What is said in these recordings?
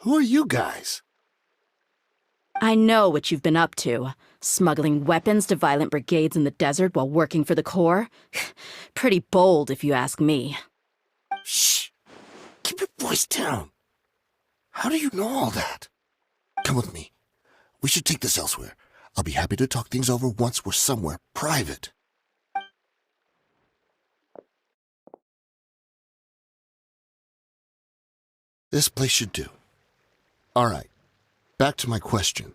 Who are you guys? I know what you've been up to. Smuggling weapons to violent brigades in the desert while working for the Corps? Pretty bold, if you ask me. Shh! Keep your voice down. How do you know all that? Come with me. We should take this elsewhere. I'll be happy to talk things over once we're somewhere private. This place should do. All right, back to my question.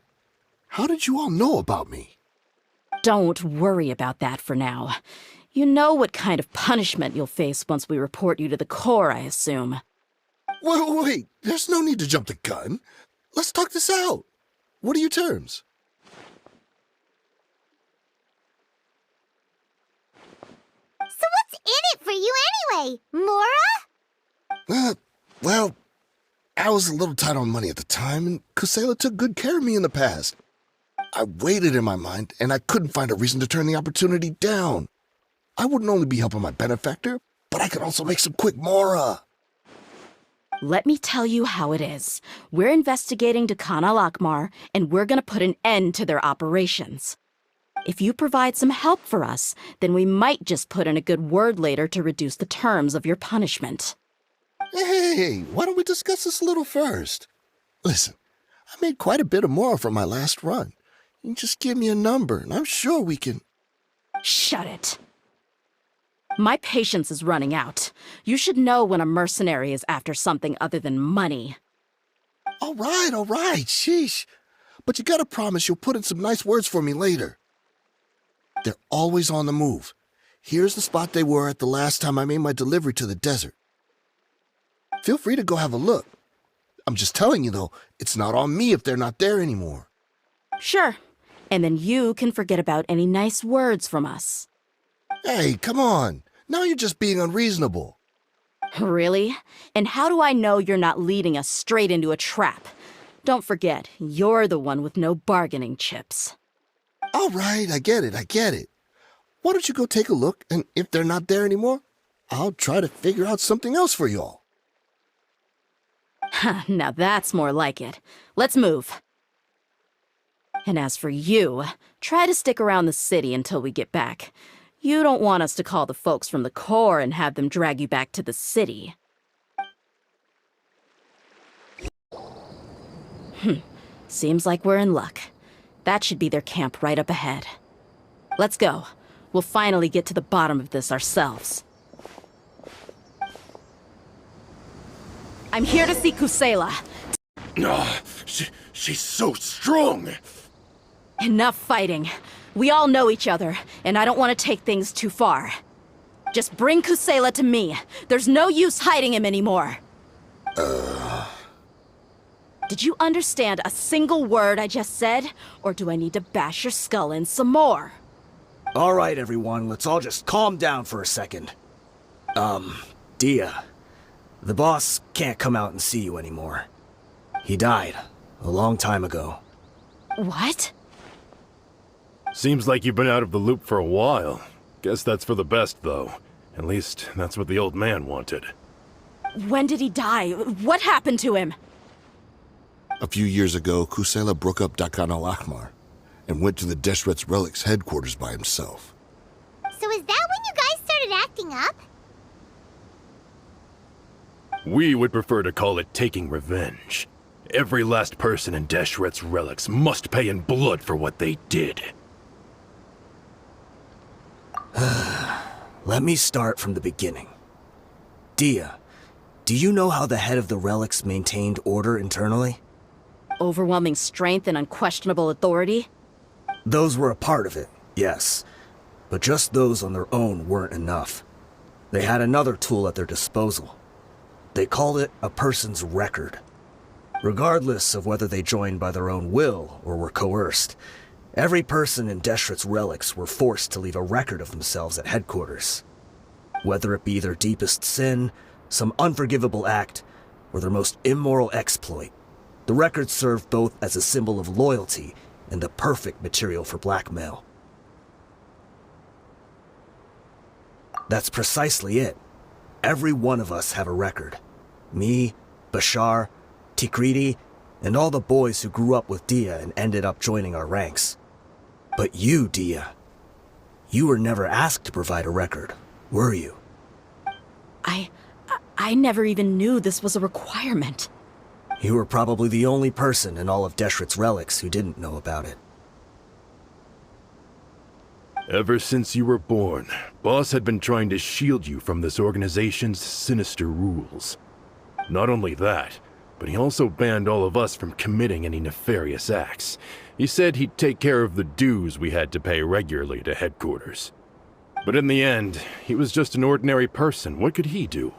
How did you all know about me? Don't worry about that for now. You know what kind of punishment you'll face once we report you to the Corps, I assume. Wait, there's no need to jump the gun. Let's talk this out. What are your terms? So what's in it for you anyway, Mora? Well, I was a little tight on money at the time, and Kusela took good care of me in the past. I weighed it in my mind, and I couldn't find a reason to turn the opportunity down. I wouldn't only be helping my benefactor, but I could also make some quick Mora. Let me tell you how it is. We're investigating Khan al-Akmar, and we're gonna put an end to their operations. If you provide some help for us, then we might just put in a good word later to reduce the terms of your punishment. Hey, why don't we discuss this a little first? Listen, I made quite a bit of Mora from my last run. You just give me a number, and I'm sure we can... Shut it. My patience is running out. You should know when a mercenary is after something other than money. All right, sheesh. But you gotta promise you'll put in some nice words for me later. They're always on the move. Here's the spot they were at the last time I made my delivery to the desert. Feel free to go have a look. I'm just telling you, though, it's not on me if they're not there anymore. Sure. And then you can forget about any nice words from us. Hey, come on. Now you're just being unreasonable. Really? And how do I know you're not leading us straight into a trap? Don't forget, you're the one with no bargaining chips. All right, I get it. Why don't you go take a look, and if they're not there anymore, I'll try to figure out something else for y'all. Now that's more like it. Let's move. And as for you, try to stick around the city until we get back. You don't want us to call the folks from the Corps and have them drag you back to the city. Seems like we're in luck. That should be their camp right up ahead. Let's go. We'll finally get to the bottom of this ourselves. I'm here to see Kusela. She's so strong. Enough fighting. We all know each other, and I don't want to take things too far. Just bring Kusela to me. There's no use hiding him anymore. Did you understand a single word I just said? Or do I need to bash your skull in some more? All right, everyone, let's all just calm down for a second. Dia, the boss can't come out and see you anymore. He died a long time ago. What? Seems like you've been out of the loop for a while. Guess that's for the best, though. At least, that's what the old man wanted. When did he die? What happened to him? A few years ago, Kusela broke up Khan al-Akmar and went to the Deshret's Relics headquarters by himself. So is that when you guys started acting up? We would prefer to call it taking revenge. Every last person in Deshret's Relics must pay in blood for what they did. Let me start from the beginning. Dia, do you know how the head of the Relics maintained order internally? Overwhelming strength and unquestionable authority? Those were a part of it, yes. But just those on their own weren't enough. They had another tool at their disposal. They called it a person's record. Regardless of whether they joined by their own will or were coerced, every person in Deshret's Relics were forced to leave a record of themselves at headquarters. Whether it be their deepest sin, some unforgivable act, or their most immoral exploit, the record served both as a symbol of loyalty and the perfect material for blackmail. That's precisely it. Every one of us have a record. Me, Bashar, Tikriti, and all the boys who grew up with Dia and ended up joining our ranks. But you, Dia, you were never asked to provide a record, were you? I never even knew this was a requirement. You were probably the only person in all of Deshret's relics who didn't know about it. Ever since you were born, Boss had been trying to shield you from this organization's sinister rules. Not only that, but he also banned all of us from committing any nefarious acts. He said he'd take care of the dues we had to pay regularly to headquarters. But in the end, he was just an ordinary person. What could he do?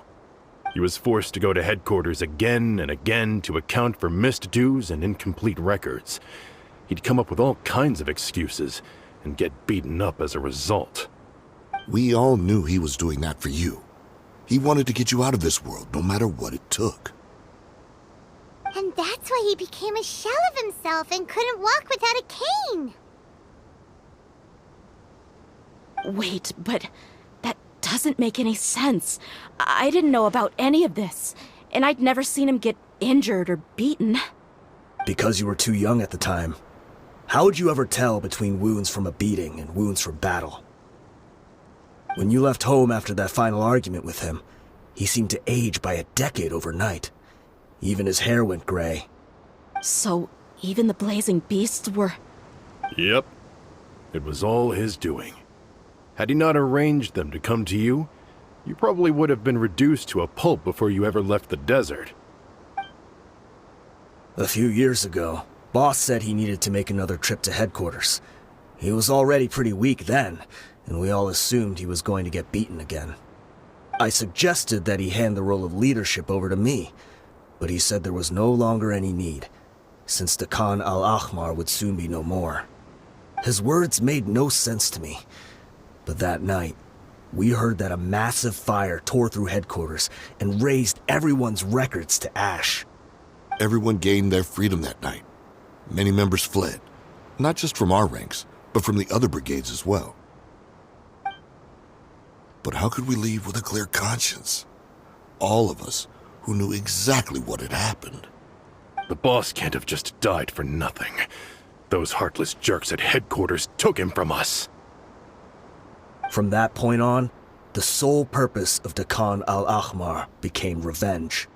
He was forced to go to headquarters again and again to account for missed dues and incomplete records. He'd come up with all kinds of excuses and get beaten up as a result. We all knew he was doing that for you. He wanted to get you out of this world, no matter what it took. And that's why he became a shell of himself and couldn't walk without a cane. Wait, but that doesn't make any sense. I didn't know about any of this, and I'd never seen him get injured or beaten. Because you were too young at the time. How would you ever tell between wounds from a beating and wounds from battle? When you left home after that final argument with him, he seemed to age by a decade overnight. Even his hair went gray. So, even the blazing beasts were... Yep. It was all his doing. Had he not arranged them to come to you, you probably would have been reduced to a pulp before you ever left the desert. A few years ago, Boss said he needed to make another trip to headquarters. He was already pretty weak then, and we all assumed he was going to get beaten again. I suggested that he hand the role of leadership over to me, but he said there was no longer any need, since the Khan al-Ahmar would soon be no more. His words made no sense to me, but that night, we heard that a massive fire tore through headquarters and razed everyone's records to ash. Everyone gained their freedom that night. Many members fled, not just from our ranks, but from the other brigades as well. But how could we leave with a clear conscience? All of us who knew exactly what had happened. The boss can't have just died for nothing. Those heartless jerks at headquarters took him from us. From that point on, the sole purpose of the Khan al-Ahmar became revenge.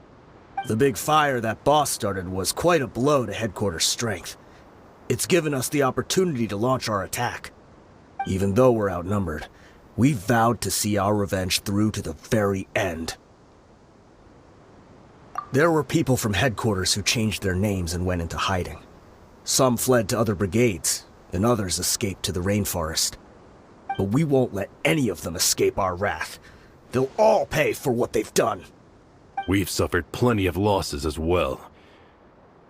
The big fire that Boss started was quite a blow to headquarters' strength. It's given us the opportunity to launch our attack. Even though we're outnumbered, we vowed to see our revenge through to the very end. There were people from headquarters who changed their names and went into hiding. Some fled to other brigades, and others escaped to the rainforest. But we won't let any of them escape our wrath. They'll all pay for what they've done. We've suffered plenty of losses as well.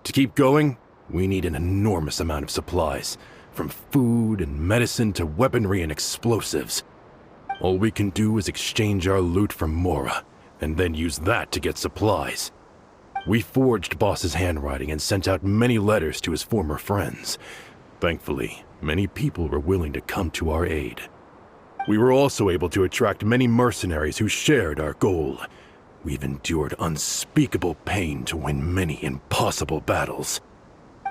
To keep going, we need an enormous amount of supplies, from food and medicine to weaponry and explosives. All we can do is exchange our loot from Mora, and then use that to get supplies. We forged Boss's handwriting and sent out many letters to his former friends. Thankfully, many people were willing to come to our aid. We were also able to attract many mercenaries who shared our goal. We've endured unspeakable pain to win many impossible battles.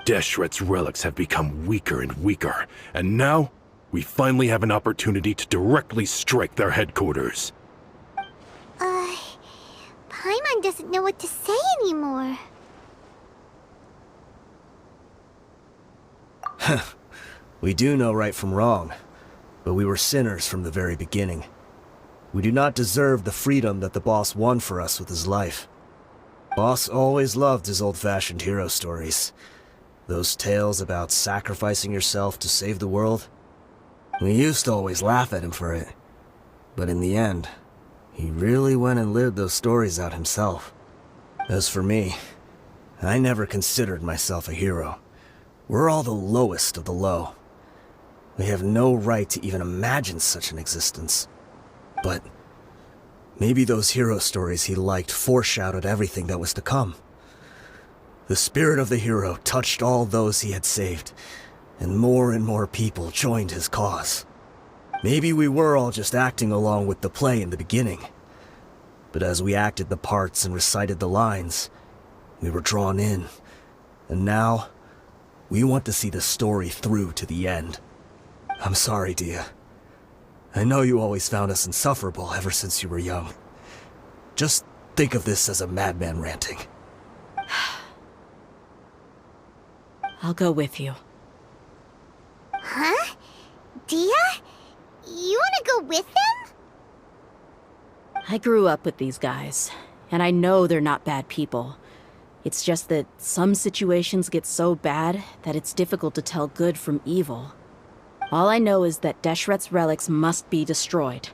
Deshret's relics have become weaker and weaker, and now we finally have an opportunity to directly strike their headquarters. Paimon doesn't know what to say anymore. We do know right from wrong, but we were sinners from the very beginning. We do not deserve the freedom that the boss won for us with his life. Boss always loved his old-fashioned hero stories. Those tales about sacrificing yourself to save the world. We used to always laugh at him for it. But in the end, he really went and lived those stories out himself. As for me, I never considered myself a hero. We're all the lowest of the low. We have no right to even imagine such an existence. But maybe those hero stories he liked foreshadowed everything that was to come. The spirit of the hero touched all those he had saved, and more people joined his cause. Maybe we were all just acting along with the play in the beginning. But as we acted the parts and recited the lines, We were drawn in. And now, we want to see the story through to the end. I'm sorry, Dia. I know you always found us insufferable ever since you were young. Just think of this as a madman ranting. I'll go with you. Huh? Dia? You wanna go with them? I grew up with these guys, and I know they're not bad people. It's just that some situations get so bad that it's difficult to tell good from evil. All I know is that Deshret's relics must be destroyed.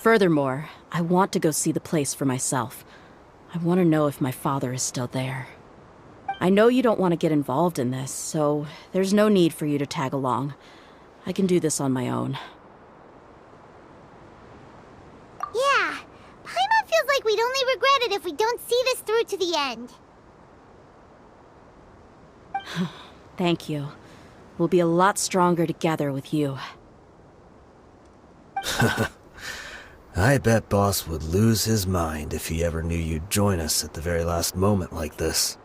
Furthermore, I want to go see the place for myself. I want to know if my father is still there. I know you don't want to get involved in this, so there's no need for you to tag along. I can do this on my own. Yeah. Paimon feels like we'd only regret it if we don't see this through to the end. Thank you. We'll be a lot stronger together with you. I bet Boss would lose his mind if he ever knew you'd join us at the very last moment like this.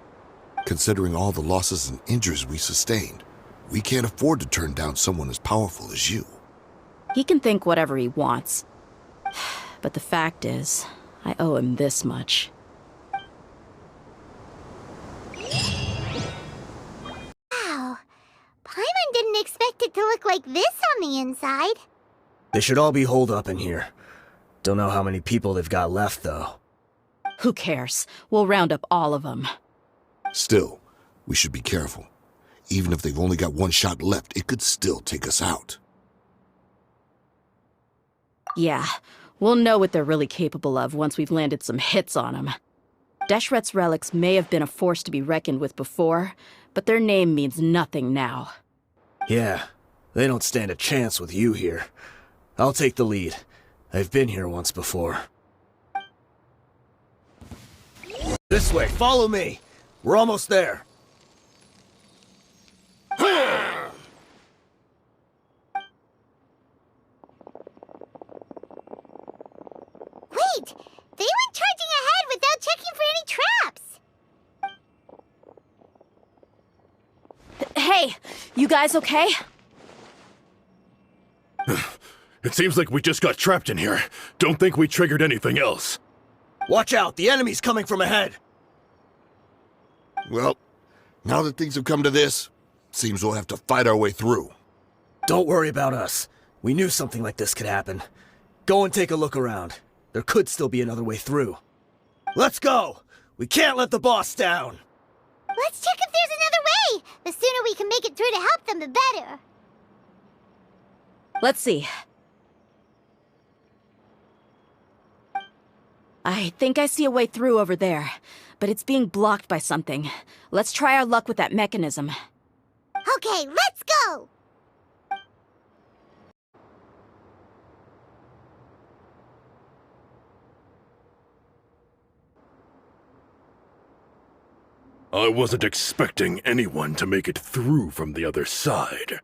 Considering all the losses and injuries we sustained, we can't afford to turn down someone as powerful as you. He can think whatever he wants. But the fact is, I owe him this much. Wow. Paimon didn't expect it to look like this on the inside. They should all be holed up in here. Don't know how many people they've got left, though. Who cares? We'll round up all of them. Still, we should be careful. Even if they've only got one shot left, it could still take us out. Yeah, we'll know what they're really capable of once we've landed some hits on them. Deshret's relics may have been a force to be reckoned with before, but their name means nothing now. Yeah, they don't stand a chance with you here. I'll take the lead. I've been here once before. This way, follow me! We're almost there. Wait! They went charging ahead without checking for any traps! Hey, you guys okay? It seems like we just got trapped in here. Don't think we triggered anything else. Watch out, the enemy's coming from ahead! Well, now that things have come to this, seems we'll have to fight our way through. Don't worry about us. We knew something like this could happen. Go and take a look around. There could still be another way through. Let's go! We can't let the boss down! Let's check if there's another way! The sooner we can make it through to help them, the better. Let's see. I think I see a way through over there, but it's being blocked by something. Let's try our luck with that mechanism. Okay, let's go! I wasn't expecting anyone to make it through from the other side.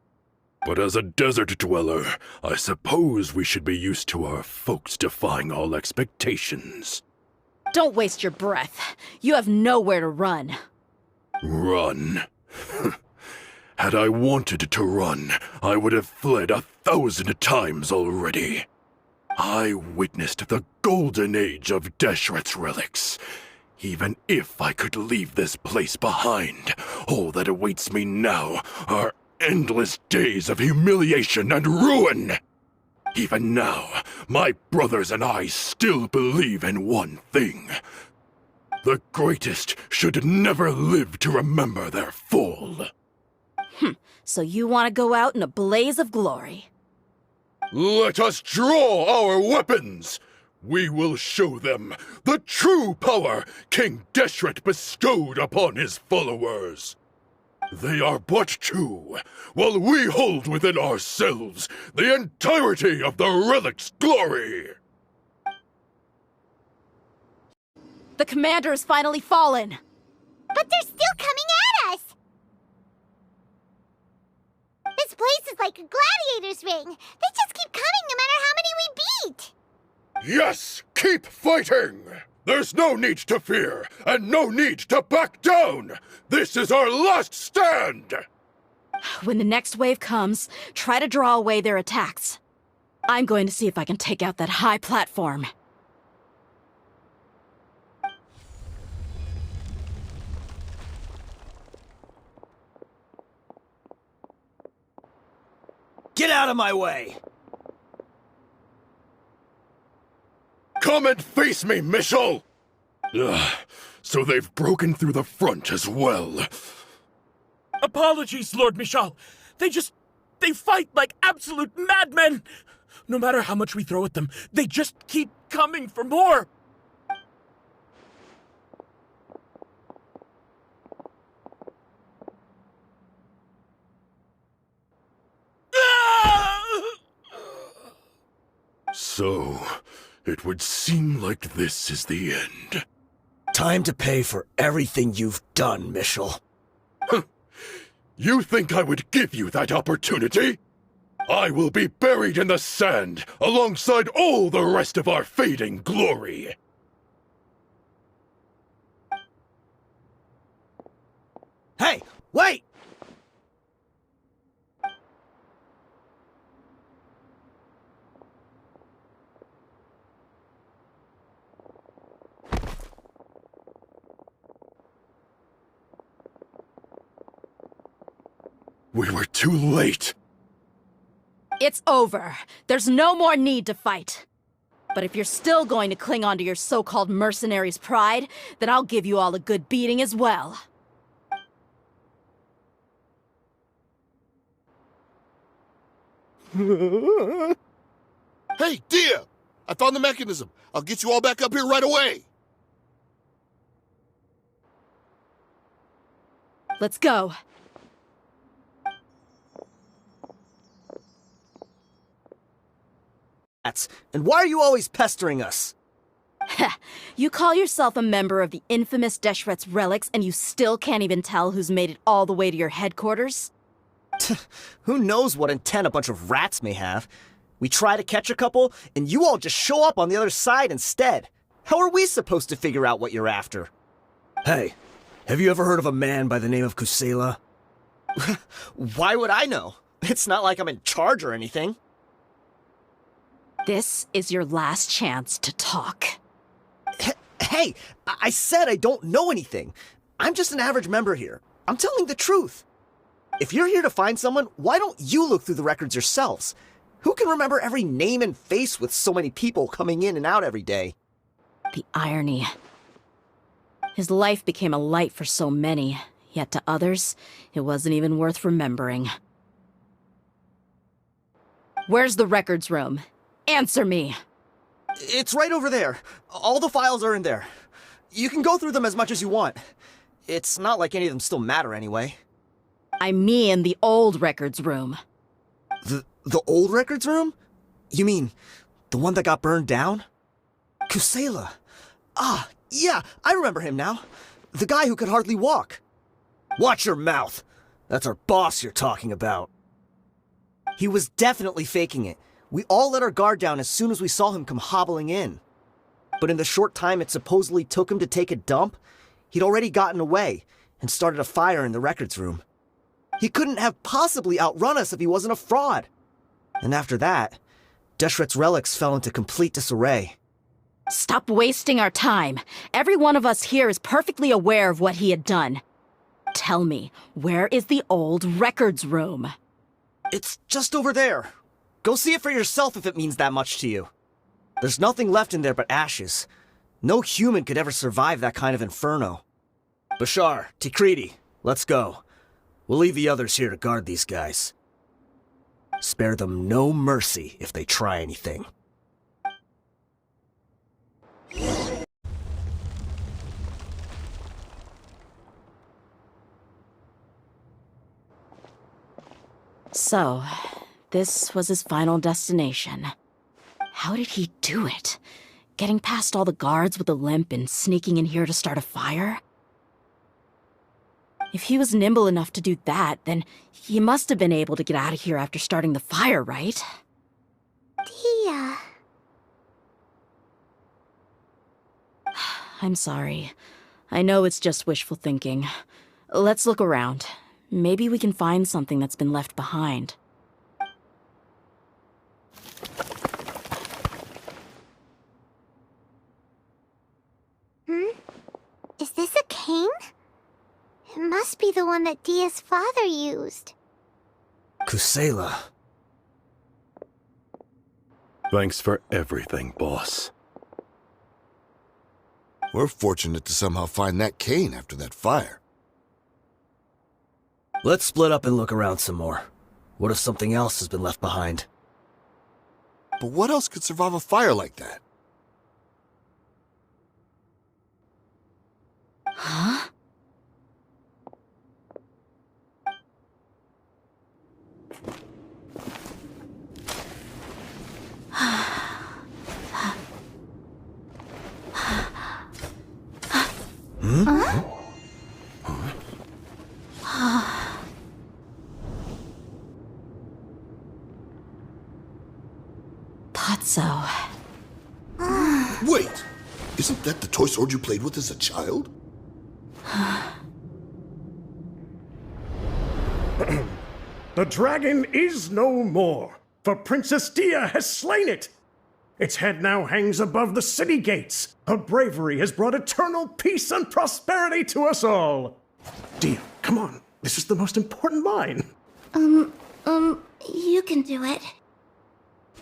But as a desert dweller, I suppose we should be used to our folks defying all expectations. Don't waste your breath. You have nowhere to run. Run? Had I wanted to run, I would have fled 1,000 times already. I witnessed the golden age of Deshret's relics. Even if I could leave this place behind, all that awaits me now are endless days of humiliation and ruin. Even now, my brothers and I still believe in one thing. The greatest should never live to remember their fall. So you want to go out in a blaze of glory. Let us draw our weapons! We will show them the true power King Deshret bestowed upon his followers. They are but two, while we hold within ourselves the entirety of the relic's glory. The commander has finally fallen. But they're still coming at us! This place is like a gladiator's ring. They just keep coming no matter how many we beat. Yes, keep fighting! There's no need to fear, and no need to back down! This is our last stand! When the next wave comes, try to draw away their attacks. I'm going to see if I can take out that high platform. Get out of my way! Come and face me, Michel! Ugh, so they've broken through the front as well. Apologies, Lord Michal. They fight like absolute madmen! No matter how much we throw at them, they just keep coming for more! So, it would seem like this is the end. Time to pay for everything you've done, Michel. You think I would give you that opportunity? I will be buried in the sand alongside all the rest of our fading glory. Hey, wait! We were too late. It's over. There's no more need to fight. But if you're still going to cling on to your so-called mercenary's pride, then I'll give you all a good beating as well. Hey, Dia! I found the mechanism. I'll get you all back up here right away. Let's go. And why are you always pestering us? You call yourself a member of the infamous Deshret's relics and you still can't even tell who's made it all the way to your headquarters? Who knows what intent a bunch of rats may have? We try to catch a couple, and you all just show up on the other side instead. How are we supposed to figure out what you're after? Hey, have you ever heard of a man by the name of Kusela? Why would I know? It's not like I'm in charge or anything. This is your last chance to talk. Hey, I said I don't know anything. I'm just an average member here. I'm telling the truth. If you're here to find someone, why don't you look through the records yourselves? Who can remember every name and face with so many people coming in and out every day? The irony. His life became a light for so many, yet to others, it wasn't even worth remembering. Where's the records room? Answer me! It's right over there. All the files are in there. You can go through them as much as you want. It's not like any of them still matter anyway. I mean the old records room. The old records room? You mean the one that got burned down? Kusela. Ah, yeah, I remember him now. The guy who could hardly walk. Watch your mouth. That's our boss you're talking about. He was definitely faking it. We all let our guard down as soon as we saw him come hobbling in. But in the short time it supposedly took him to take a dump, he'd already gotten away and started a fire in the records room. He couldn't have possibly outrun us if he wasn't a fraud. And after that, Deshret's relics fell into complete disarray. Stop wasting our time. Every one of us here is perfectly aware of what he had done. Tell me, where is the old records room? It's just over there. Go see it for yourself if it means that much to you. There's nothing left in there but ashes. No human could ever survive that kind of inferno. Bashar, Tikriti, let's go. We'll leave the others here to guard these guys. Spare them no mercy if they try anything. So, this was his final destination. How did he do it? Getting past all the guards with a limp and sneaking in here to start a fire? If he was nimble enough to do that, then he must have been able to get out of here after starting the fire, right? Tia. I'm sorry. I know it's just wishful thinking. Let's look around. Maybe we can find something that's been left behind. Is this a cane? It must be the one that Dia's father used. Kusela. Thanks for everything, boss. We're fortunate to somehow find that cane after that fire. Let's split up and look around some more. What if something else has been left behind? But what else could survive a fire like that? Huh? Patso. Wait! Isn't that the toy sword you played with as a child? The dragon is no more, for Princess Dia has slain it. Its head now hangs above the city gates. Her bravery has brought eternal peace and prosperity to us all. Dia, come on. This is the most important line. You can do it.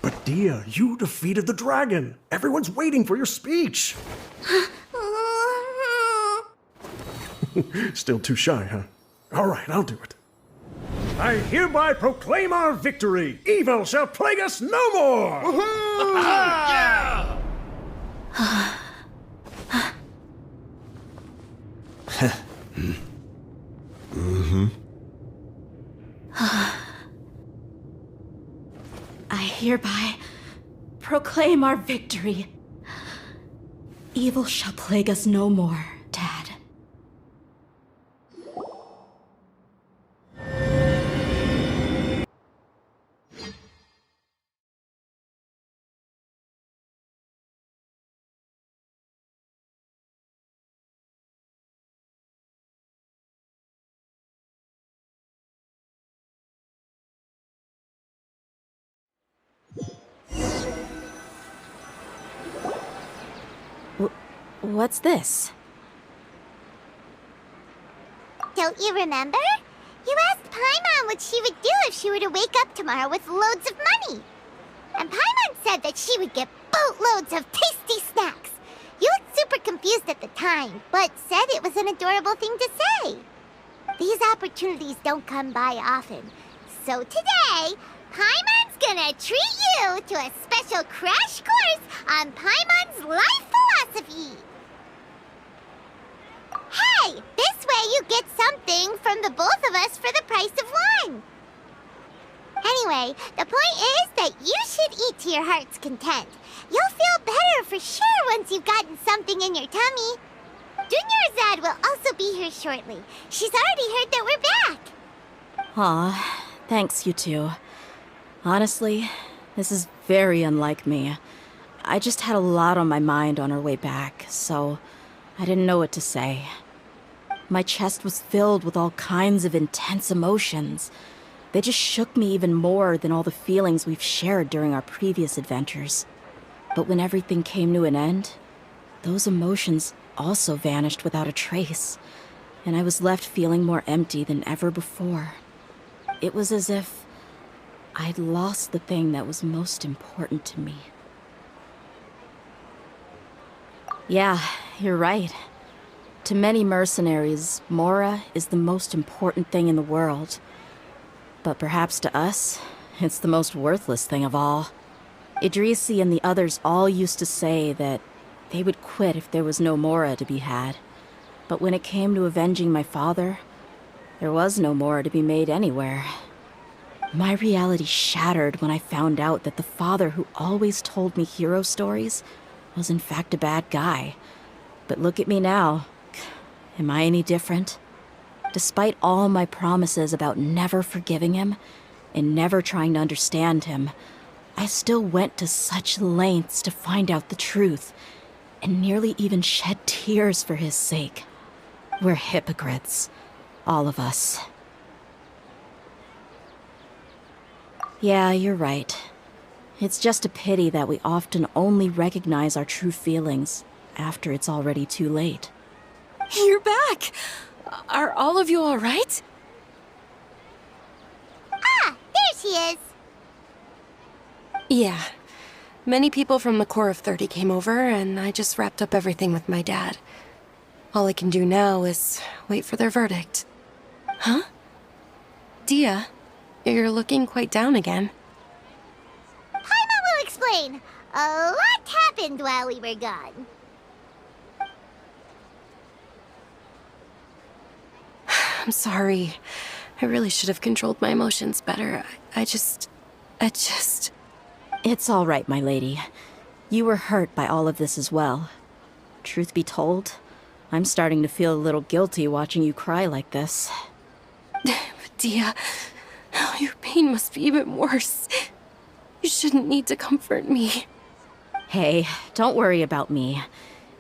But Dia, you defeated the dragon. Everyone's waiting for your speech. Still too shy, huh? All right, I'll do it. I hereby proclaim our victory. Evil shall plague us no more. I hereby proclaim our victory. Evil shall plague us no more, Dad. What's this? Don't you remember? You asked Paimon what she would do if she were to wake up tomorrow with loads of money. And Paimon said that she would get boatloads of tasty snacks. You looked super confused at the time, but said it was an adorable thing to say. These opportunities don't come by often. So today, Paimon's gonna treat you to a special crash course on Paimon's life philosophy. Hey, this way you get something from the both of us for the price of one. Anyway, the point is that you should eat to your heart's content. You'll feel better for sure once you've gotten something in your tummy. Dunyarzad will also be here shortly. She's already heard that we're back. Aw, thanks, you two. Honestly, this is very unlike me. I just had a lot on my mind on our way back, so I didn't know what to say. My chest was filled with all kinds of intense emotions. They just shook me even more than all the feelings we've shared during our previous adventures. But when everything came to an end, those emotions also vanished without a trace, and I was left feeling more empty than ever before. It was as if I'd lost the thing that was most important to me. Yeah, you're right. To many mercenaries, Mora is the most important thing in the world. But perhaps to us, it's the most worthless thing of all. Idrisi and the others all used to say that they would quit if there was no Mora to be had. But when it came to avenging my father, there was no Mora to be made anywhere. My reality shattered when I found out that the father who always told me hero stories was in fact a bad guy. But look at me now. Am I any different? Despite all my promises about never forgiving him and never trying to understand him, I still went to such lengths to find out the truth. and nearly even shed tears for his sake. We're hypocrites. All of us. Yeah, you're right. It's just a pity that we often only recognize our true feelings after it's already too late. You're back! Are all of you alright? Ah, there she is. Yeah. Many people from the Corps of 30 came over, and I just wrapped up everything with my dad. All I can do now is wait for their verdict. Huh? Dia, you're looking quite down again. Paimon will explain. A lot happened while we were gone. I'm sorry. I really should have controlled my emotions better. I just... It's all right, my lady. You were hurt by all of this as well. Truth be told, I'm starting to feel a little guilty watching you cry like this. Dia, your pain must be even worse. You shouldn't need to comfort me. Hey, don't worry about me.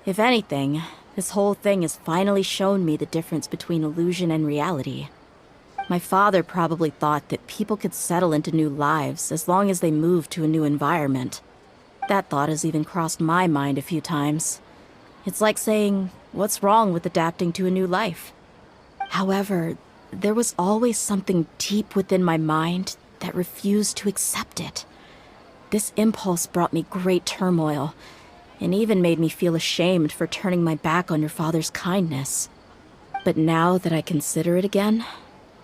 If anything, this whole thing has finally shown me the difference between illusion and reality. My father probably thought that people could settle into new lives as long as they moved to a new environment. That thought has even crossed my mind a few times. It's like saying, what's wrong with adapting to a new life? However, there was always something deep within my mind that refused to accept it. This impulse brought me great turmoil, and even made me feel ashamed for turning my back on your father's kindness. But now that I consider it again,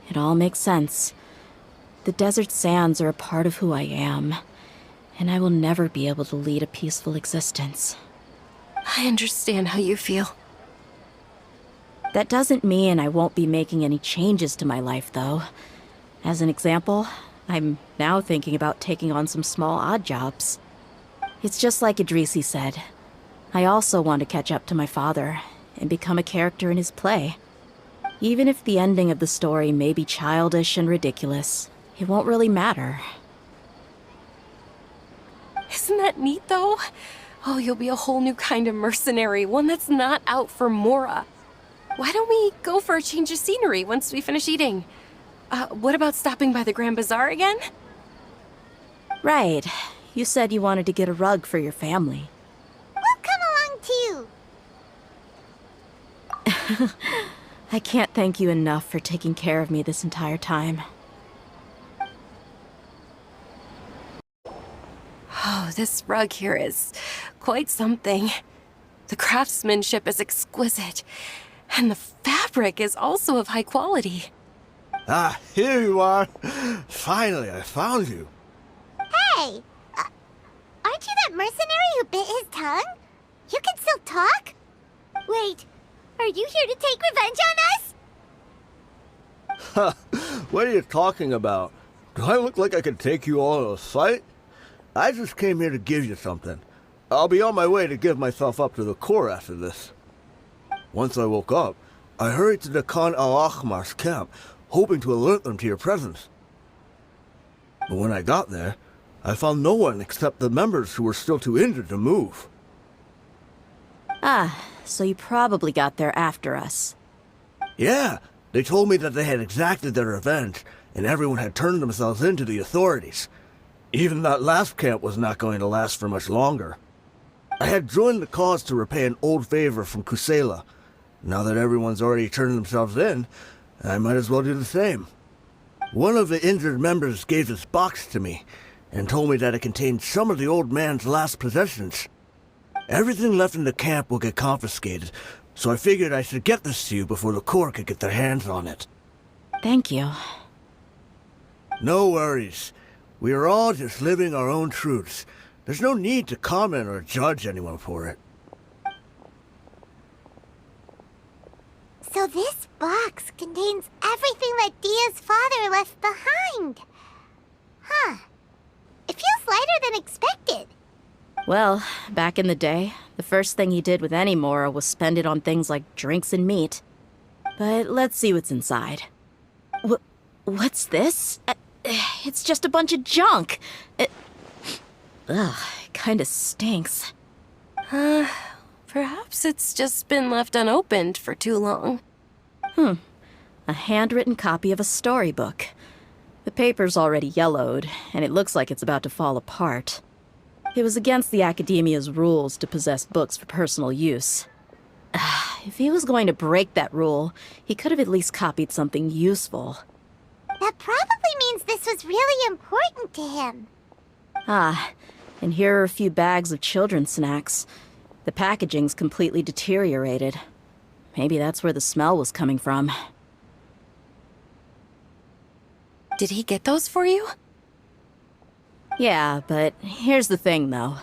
it all makes sense. The desert sands are a part of who I am, and I will never be able to lead a peaceful existence. I understand how you feel. That doesn't mean I won't be making any changes to my life, though. As an example, I'm now thinking about taking on some small odd jobs. It's just like Idrisi said. I also want to catch up to my father and become a character in his play. Even if the ending of the story may be childish and ridiculous, it won't really matter. Isn't that neat, though? Oh, you'll be a whole new kind of mercenary, one that's not out for Mora. Why don't we go for a change of scenery once we finish eating? What about stopping by the Grand Bazaar again? Right. You said you wanted to get a rug for your family. We'll come along too. I can't thank you enough for taking care of me this entire time. Oh, this rug here is quite something. The craftsmanship is exquisite, and the fabric is also of high quality. Ah, here you are. Finally, I found you. Hey! Aren't you that mercenary who bit his tongue? You can still talk? Wait, are you here to take revenge on us? What are you talking about? Do I look like I could take you all in a fight? I just came here to give you something. I'll be on my way to give myself up to the Corps after this. Once I woke up, I hurried to the Khan al-Akhmar's camp, hoping to alert them to your presence. But when I got there, I found no one except the members who were still too injured to move. Ah, so you probably got there after us. Yeah, they told me that they had exacted their revenge, and everyone had turned themselves in to the authorities. Even that last camp was not going to last for much longer. I had joined the cause to repay an old favor from Kusela. Now that everyone's already turned themselves in, I might as well do the same. One of the injured members gave this box to me, and told me that it contained some of the old man's last possessions. Everything left in the camp will get confiscated, so I figured I should get this to you before the Corps could get their hands on it. Thank you. No worries. We are all just living our own truths. There's no need to comment or judge anyone for it. So this box contains everything that Dia's father left behind. Huh. It feels lighter than expected. Well, back in the day, the first thing he did with any Mora was spend it on things like drinks and meat. But let's see what's inside. What's this? It's just a bunch of junk. Ugh, it kinda stinks. For Perhaps it's just been left unopened for too long. A handwritten copy of a storybook. The paper's already yellowed, and it looks like it's about to fall apart. It was against the Academia's rules to possess books for personal use. If he was going to break that rule, he could have at least copied something useful. That probably means this was really important to him. And here are a few bags of children's snacks. The packaging's completely deteriorated. Maybe that's where the smell was coming from. Did he get those for you? Yeah, but here's the thing, though.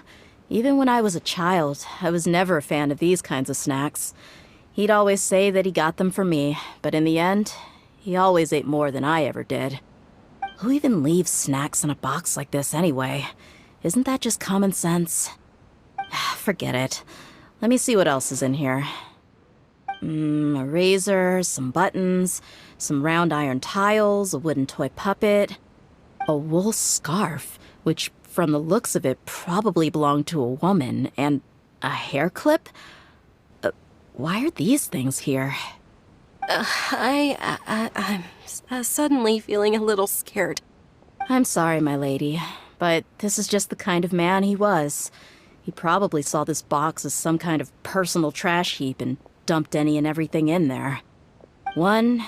Even when I was a child, I was never a fan of these kinds of snacks. He'd always say that he got them for me, but in the end, he always ate more than I ever did. Who even leaves snacks in a box like this anyway? Isn't that just common sense? Forget it. Let me see what else is in here. A razor, some buttons, some round iron tiles, a wooden toy puppet, a wool scarf, which from the looks of it probably belonged to a woman, and a hair clip? Why are these things here? I'm suddenly feeling a little scared. I'm sorry, my lady, but this is just the kind of man he was. He probably saw this box as some kind of personal trash heap and dumped any and everything in there. 2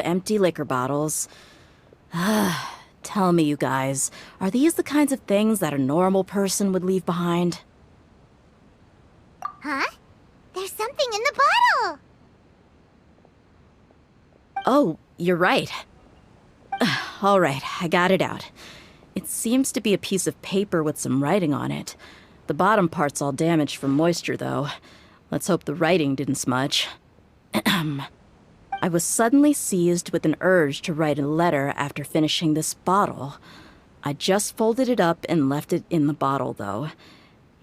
empty liquor bottles. Tell me, you guys, are these the kinds of things that a normal person would leave behind? Huh? There's something in the bottle! Oh, you're right. All right, I got it out. It seems to be a piece of paper with some writing on it. The bottom part's all damaged from moisture, though. Let's hope the writing didn't smudge. I was suddenly seized with an urge to write a letter after finishing this bottle. I just folded it up and left it in the bottle, though.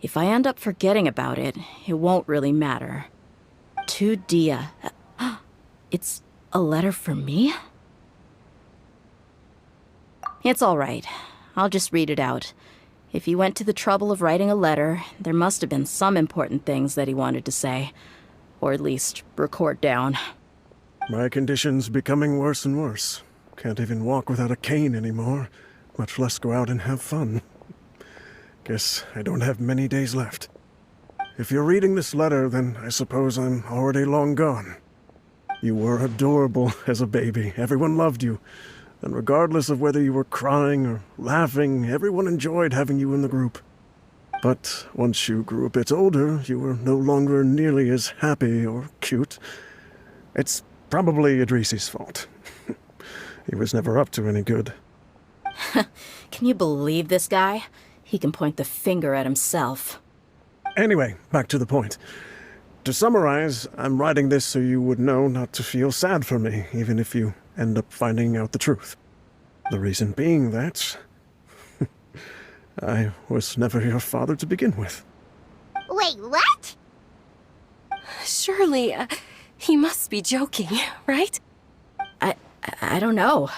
If I end up forgetting about it, it won't really matter. To Dia. It's a letter for me? It's all right. I'll just read it out. If he went to the trouble of writing a letter, there must have been some important things that he wanted to say. Or at least record down. My condition's becoming worse and worse. Can't even walk without a cane anymore, much less go out and have fun. Guess I don't have many days left. If you're reading this letter, then I suppose I'm already long gone. You were adorable as a baby. Everyone loved you. And regardless of whether you were crying or laughing, everyone enjoyed having you in the group. But once you grew a bit older, you were no longer nearly as happy or cute. It's probably Idrisi's fault. He was never up to any good. Can you believe this guy? He can point the finger at himself. Anyway, back to the point. To summarize, I'm writing this so you would know not to feel sad for me, even if you end up finding out the truth. The reason being that I was never your father to begin with. Wait, what? Surely, he must be joking, right? I don't know.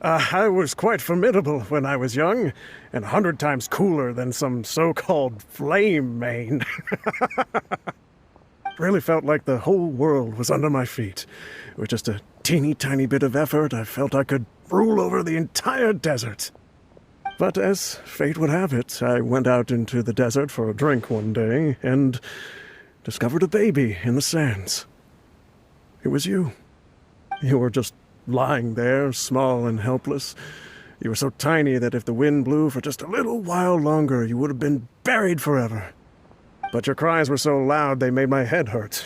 I was quite formidable when I was young, and 100 times cooler than some so-called flame main. Really felt like the whole world was under my feet. With just a teeny tiny bit of effort, I felt I could rule over the entire desert. But as fate would have it, I went out into the desert for a drink one day and discovered a baby in the sands. It was you. You were just lying there, small and helpless. You were so tiny that if the wind blew for just a little while longer, you would have been buried forever. But your cries were so loud they made my head hurt.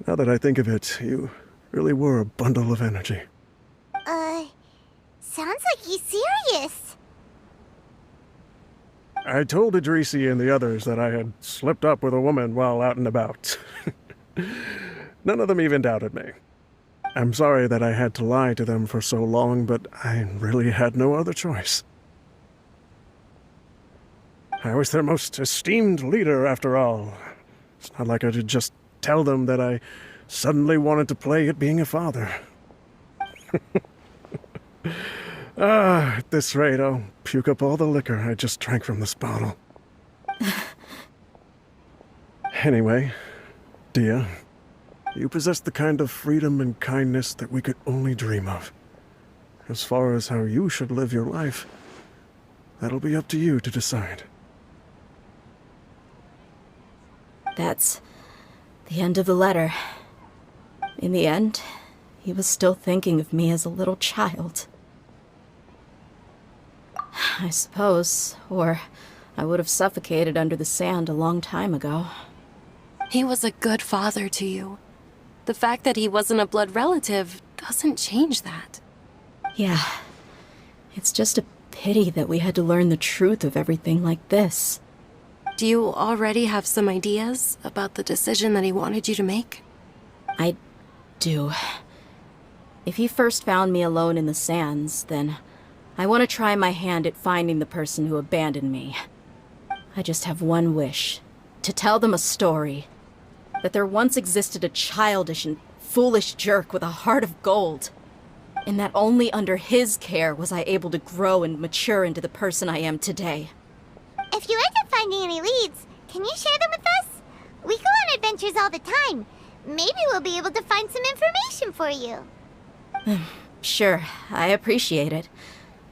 Now that I think of it, you really were a bundle of energy. Sounds like he's serious. I told Idrisi and the others that I had slipped up with a woman while out and about. None of them even doubted me. I'm sorry that I had to lie to them for so long, but I really had no other choice. I was their most esteemed leader, after all. It's not like I could just tell them that I suddenly wanted to play at being a father. At this rate, I'll puke up all the liquor I just drank from this bottle. Anyway, Dia, you possess the kind of freedom and kindness that we could only dream of. As far as how you should live your life, that'll be up to you to decide. That's the end of the letter. In the end, he was still thinking of me as a little child. I suppose, or I would have suffocated under the sand a long time ago. He was a good father to you. The fact that he wasn't a blood relative doesn't change that. Yeah, it's just a pity that we had to learn the truth of everything like this. Do you already have some ideas about the decision that he wanted you to make? I do. If he first found me alone in the sands, then I want to try my hand at finding the person who abandoned me. I just have one wish. To tell them a story. That there once existed a childish and foolish jerk with a heart of gold. And that only under his care was I able to grow and mature into the person I am today. If you end up finding any leads, can you share them with us? We go on adventures all the time. Maybe we'll be able to find some information for you. Sure, I appreciate it.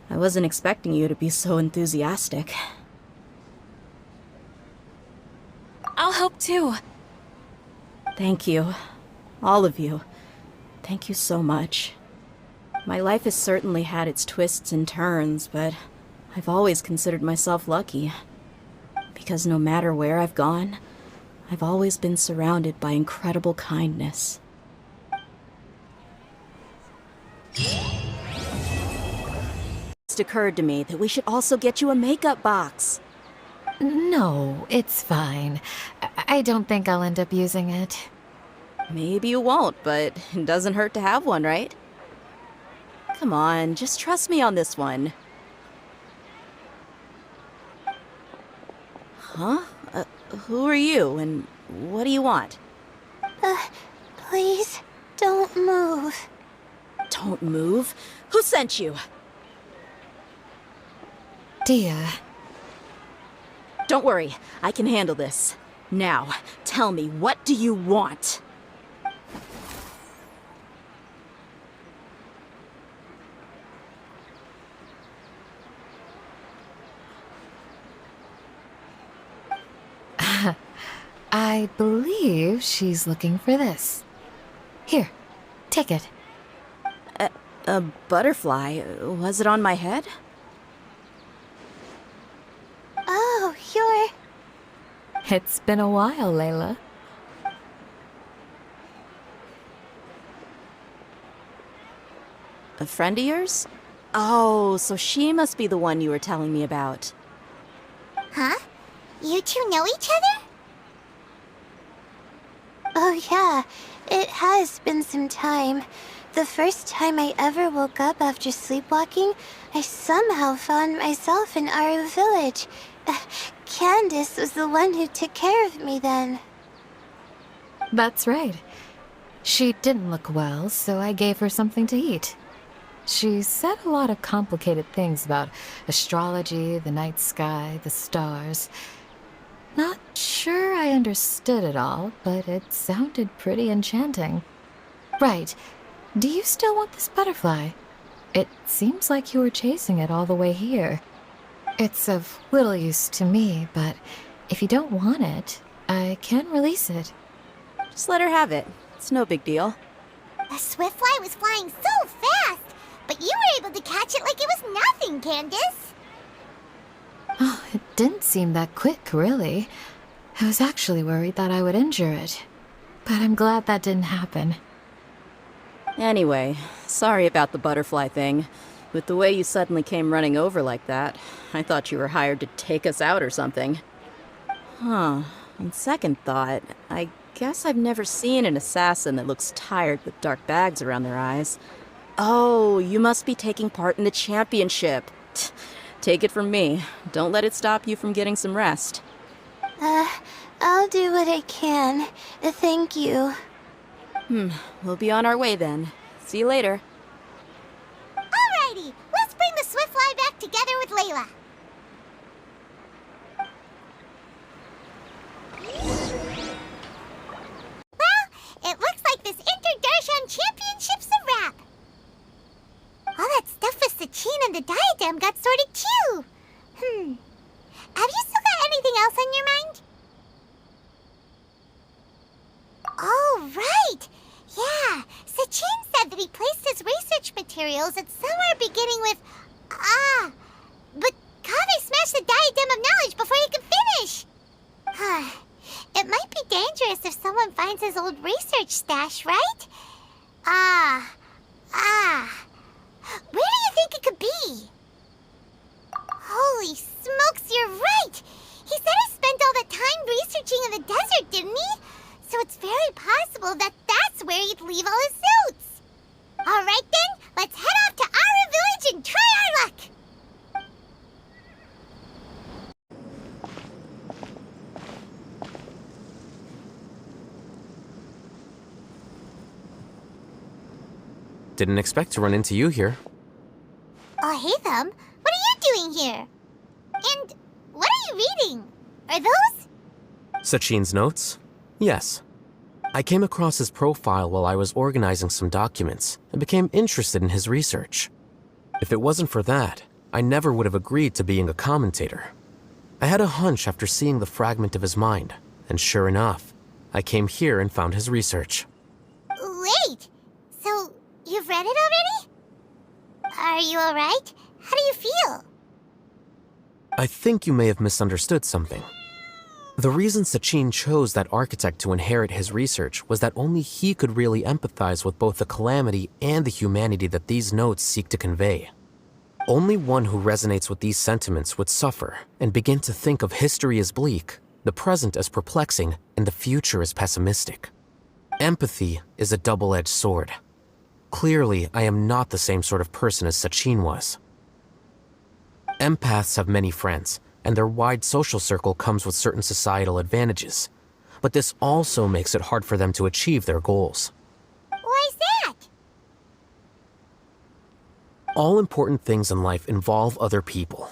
I wasn't expecting you to be so enthusiastic. I'll help too. Thank you. All of you. Thank you so much. My life has certainly had its twists and turns, but I've always considered myself lucky. Because no matter where I've gone, I've always been surrounded by incredible kindness. It occurred to me that we should also get you a makeup box. No, it's fine. I don't think I'll end up using it. Maybe you won't, but it doesn't hurt to have one, right? Come on, just trust me on this one. Huh? Who are you, and what do you want? Please, don't move. Don't move? Who sent you? Dia, Don't worry, I can handle this. Now, tell me, what do you want? I believe she's looking for this. Here, take it. A butterfly? Was it on my head? Oh, you're... It's been a while, Layla. A friend of yours? Oh, so she must be the one you were telling me about. Huh? You two know each other? Oh yeah, it has been some time. The first time I ever woke up after sleepwalking, I somehow found myself in our village. Candace was the one who took care of me then. That's right. She didn't look well, so I gave her something to eat. She said a lot of complicated things about astrology, the night sky, the stars. Not sure I understood it all, but it sounded pretty enchanting. Right. Do you still want this butterfly? It seems like you were chasing it all the way here. It's of little use to me, but if you don't want it, I can release it. Just let her have it. It's no big deal. The Swiftfly was flying so fast, but you were able to catch it like it was nothing, Candace. Oh, it didn't seem that quick, really. I was actually worried that I would injure it. But I'm glad that didn't happen. Anyway, sorry about the butterfly thing. With the way you suddenly came running over like that, I thought you were hired to take us out or something. Huh. On second thought, I guess I've never seen an assassin that looks tired with dark bags around their eyes. Oh, you must be taking part in the championship. Take it from me. Don't let it stop you from getting some rest. I'll do what I can. Thank you. We'll be on our way then. See you later. Alrighty, let's bring with Layla. Well, it looks like this Inter-Darshan Championship's a wrap. All that stuff with Sachin and the diadem got sorted too. Have you still got anything else on your mind? Oh, right. Yeah, Sachin said that he placed his research materials at somewhere beginning with but Kaveh smashed the diadem of knowledge before he could finish. It might be dangerous if someone finds his old research stash, right? Where do you think it could be? Holy smokes, you're right! He said he spent all that time researching in the desert, didn't he? So it's very possible that that's where he'd leave all his notes. All right then, let's head off to Aru Village and try our luck! Didn't expect to run into you here. Oh, hey, Thumb. What are you doing here? And what are you reading? Are those? Sachin's notes? Yes. I came across his profile while I was organizing some documents and became interested in his research. If it wasn't for that, I never would have agreed to being a commentator. I had a hunch after seeing the fragment of his mind, and sure enough, I came here and found his research. Wait! So, you've read it already? Are you alright? How do you feel? I think you may have misunderstood something. The reason Sachin chose that architect to inherit his research was that only he could really empathize with both the calamity and the humanity that these notes seek to convey. Only one who resonates with these sentiments would suffer and begin to think of history as bleak, the present as perplexing, and the future as pessimistic. Empathy is a double-edged sword. Clearly, I am not the same sort of person as Sachin was. Empaths have many friends, and their wide social circle comes with certain societal advantages. But this also makes it hard for them to achieve their goals. Why's that? All important things in life involve other people.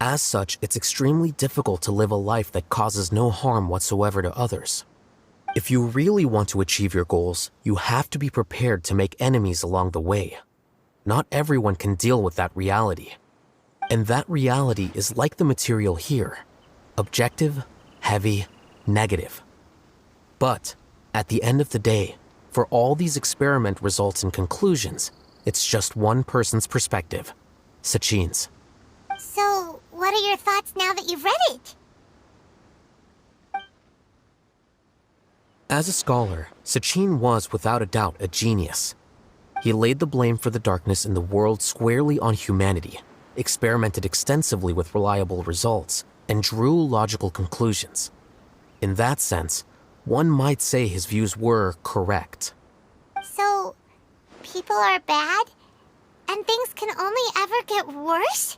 As such, it's extremely difficult to live a life that causes no harm whatsoever to others. If you really want to achieve your goals, you have to be prepared to make enemies along the way. Not everyone can deal with that reality. And that reality is like the material here. Objective, heavy, negative. But, at the end of the day, for all these experiment results and conclusions, it's just one person's perspective. Sachin's. So, what are your thoughts now that you've read it? As a scholar, Sachin was without a doubt a genius. He laid the blame for the darkness in the world squarely on humanity, experimented extensively with reliable results, and drew logical conclusions. In that sense, one might say his views were correct. So, people are bad? And things can only ever get worse?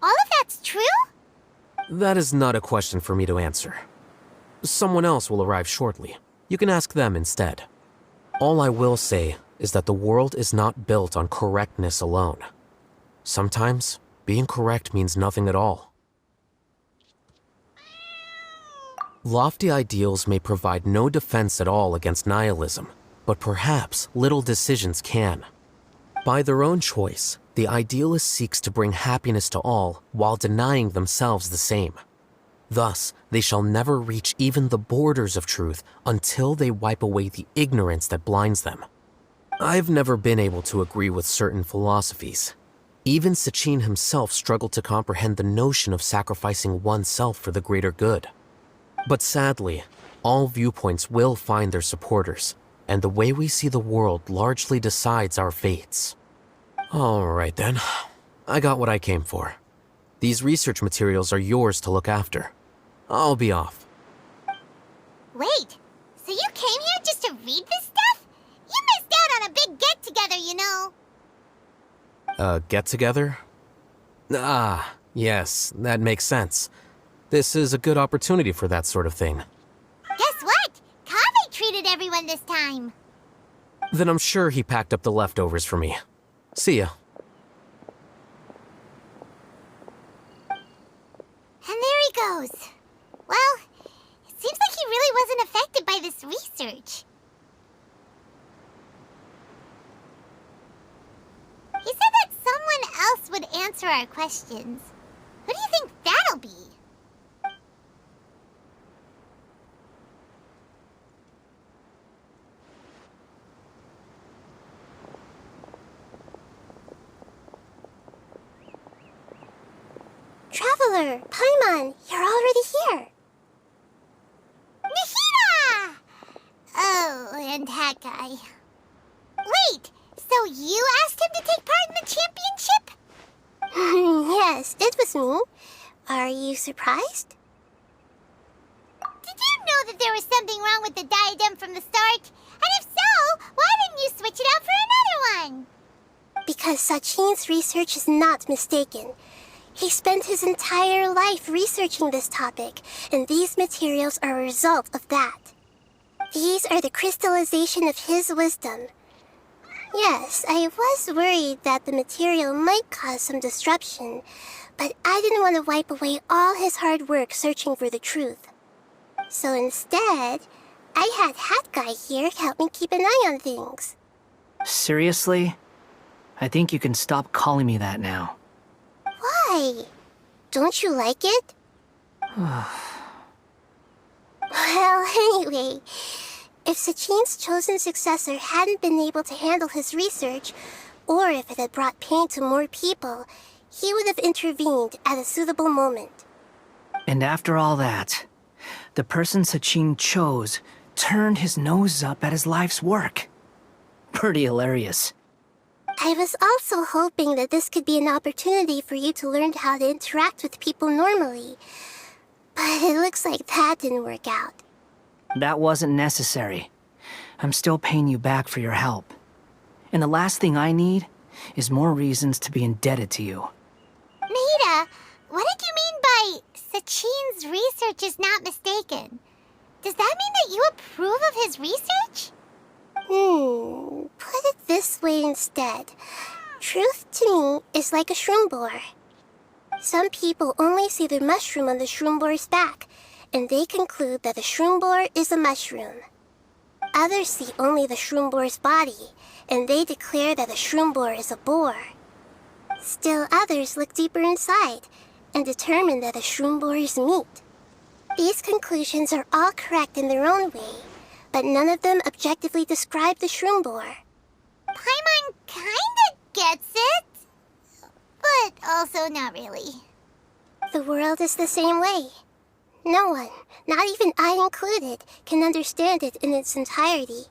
All of that's true? That is not a question for me to answer. Someone else will arrive shortly. You can ask them instead. All I will say is that the world is not built on correctness alone. Sometimes, being correct means nothing at all. Lofty ideals may provide no defense at all against nihilism, but perhaps little decisions can. By their own choice, the idealist seeks to bring happiness to all while denying themselves the same. Thus, they shall never reach even the borders of truth until they wipe away the ignorance that blinds them. I've never been able to agree with certain philosophies. Even Sachin himself struggled to comprehend the notion of sacrificing oneself for the greater good. But sadly, all viewpoints will find their supporters, and the way we see the world largely decides our fates. All right then, I got what I came for. These research materials are yours to look after. I'll be off. Wait, so you came here just to read this stuff? You missed out on a big get-together, you know. Get-together? Ah, yes, that makes sense. This is a good opportunity for that sort of thing. Guess what? Kaveh treated everyone this time. Then I'm sure he packed up the leftovers for me. See ya. answer our questions. Who do you think that'll be? Traveler, Paimon, you're already here. Nahida! Oh, and Hat Guy. Wait, so you asked him to take part in the championship? Yes, it was me. Are you surprised? Did you know that there was something wrong with the diadem from the start? And if so, why didn't you switch it out for another one? Because Sachin's research is not mistaken. He spent his entire life researching this topic, and these materials are a result of that. These are the crystallization of his wisdom. Yes, I was worried that the material might cause some disruption, but I didn't want to wipe away all his hard work searching for the truth. So instead, I had Hat Guy here help me keep an eye on things. Seriously? I think you can stop calling me that now. Why? Don't you like it? Well, anyway, if Sachin's chosen successor hadn't been able to handle his research, or if it had brought pain to more people, he would have intervened at a suitable moment. And after all that, the person Sachin chose turned his nose up at his life's work. Pretty hilarious. I was also hoping that this could be an opportunity for you to learn how to interact with people normally. But it looks like that didn't work out. That wasn't necessary. I'm still paying you back for your help. And the last thing I need is more reasons to be indebted to you. Nahida, what did you mean by Sachin's research is not mistaken? Does that mean that you approve of his research? Put it this way instead. Truth to me is like a shroom boar. Some people only see the mushroom on the shroom boar's back, and they conclude that the shroom boar is a mushroom. Others see only the shroom boar's body, and they declare that the shroom boar is a boar. Still others look deeper inside, and determine that the shroom boar is meat. These conclusions are all correct in their own way, but none of them objectively describe the shroom boar. Paimon kinda gets it, but also not really. The world is the same way. No one, not even I included, can understand it in its entirety.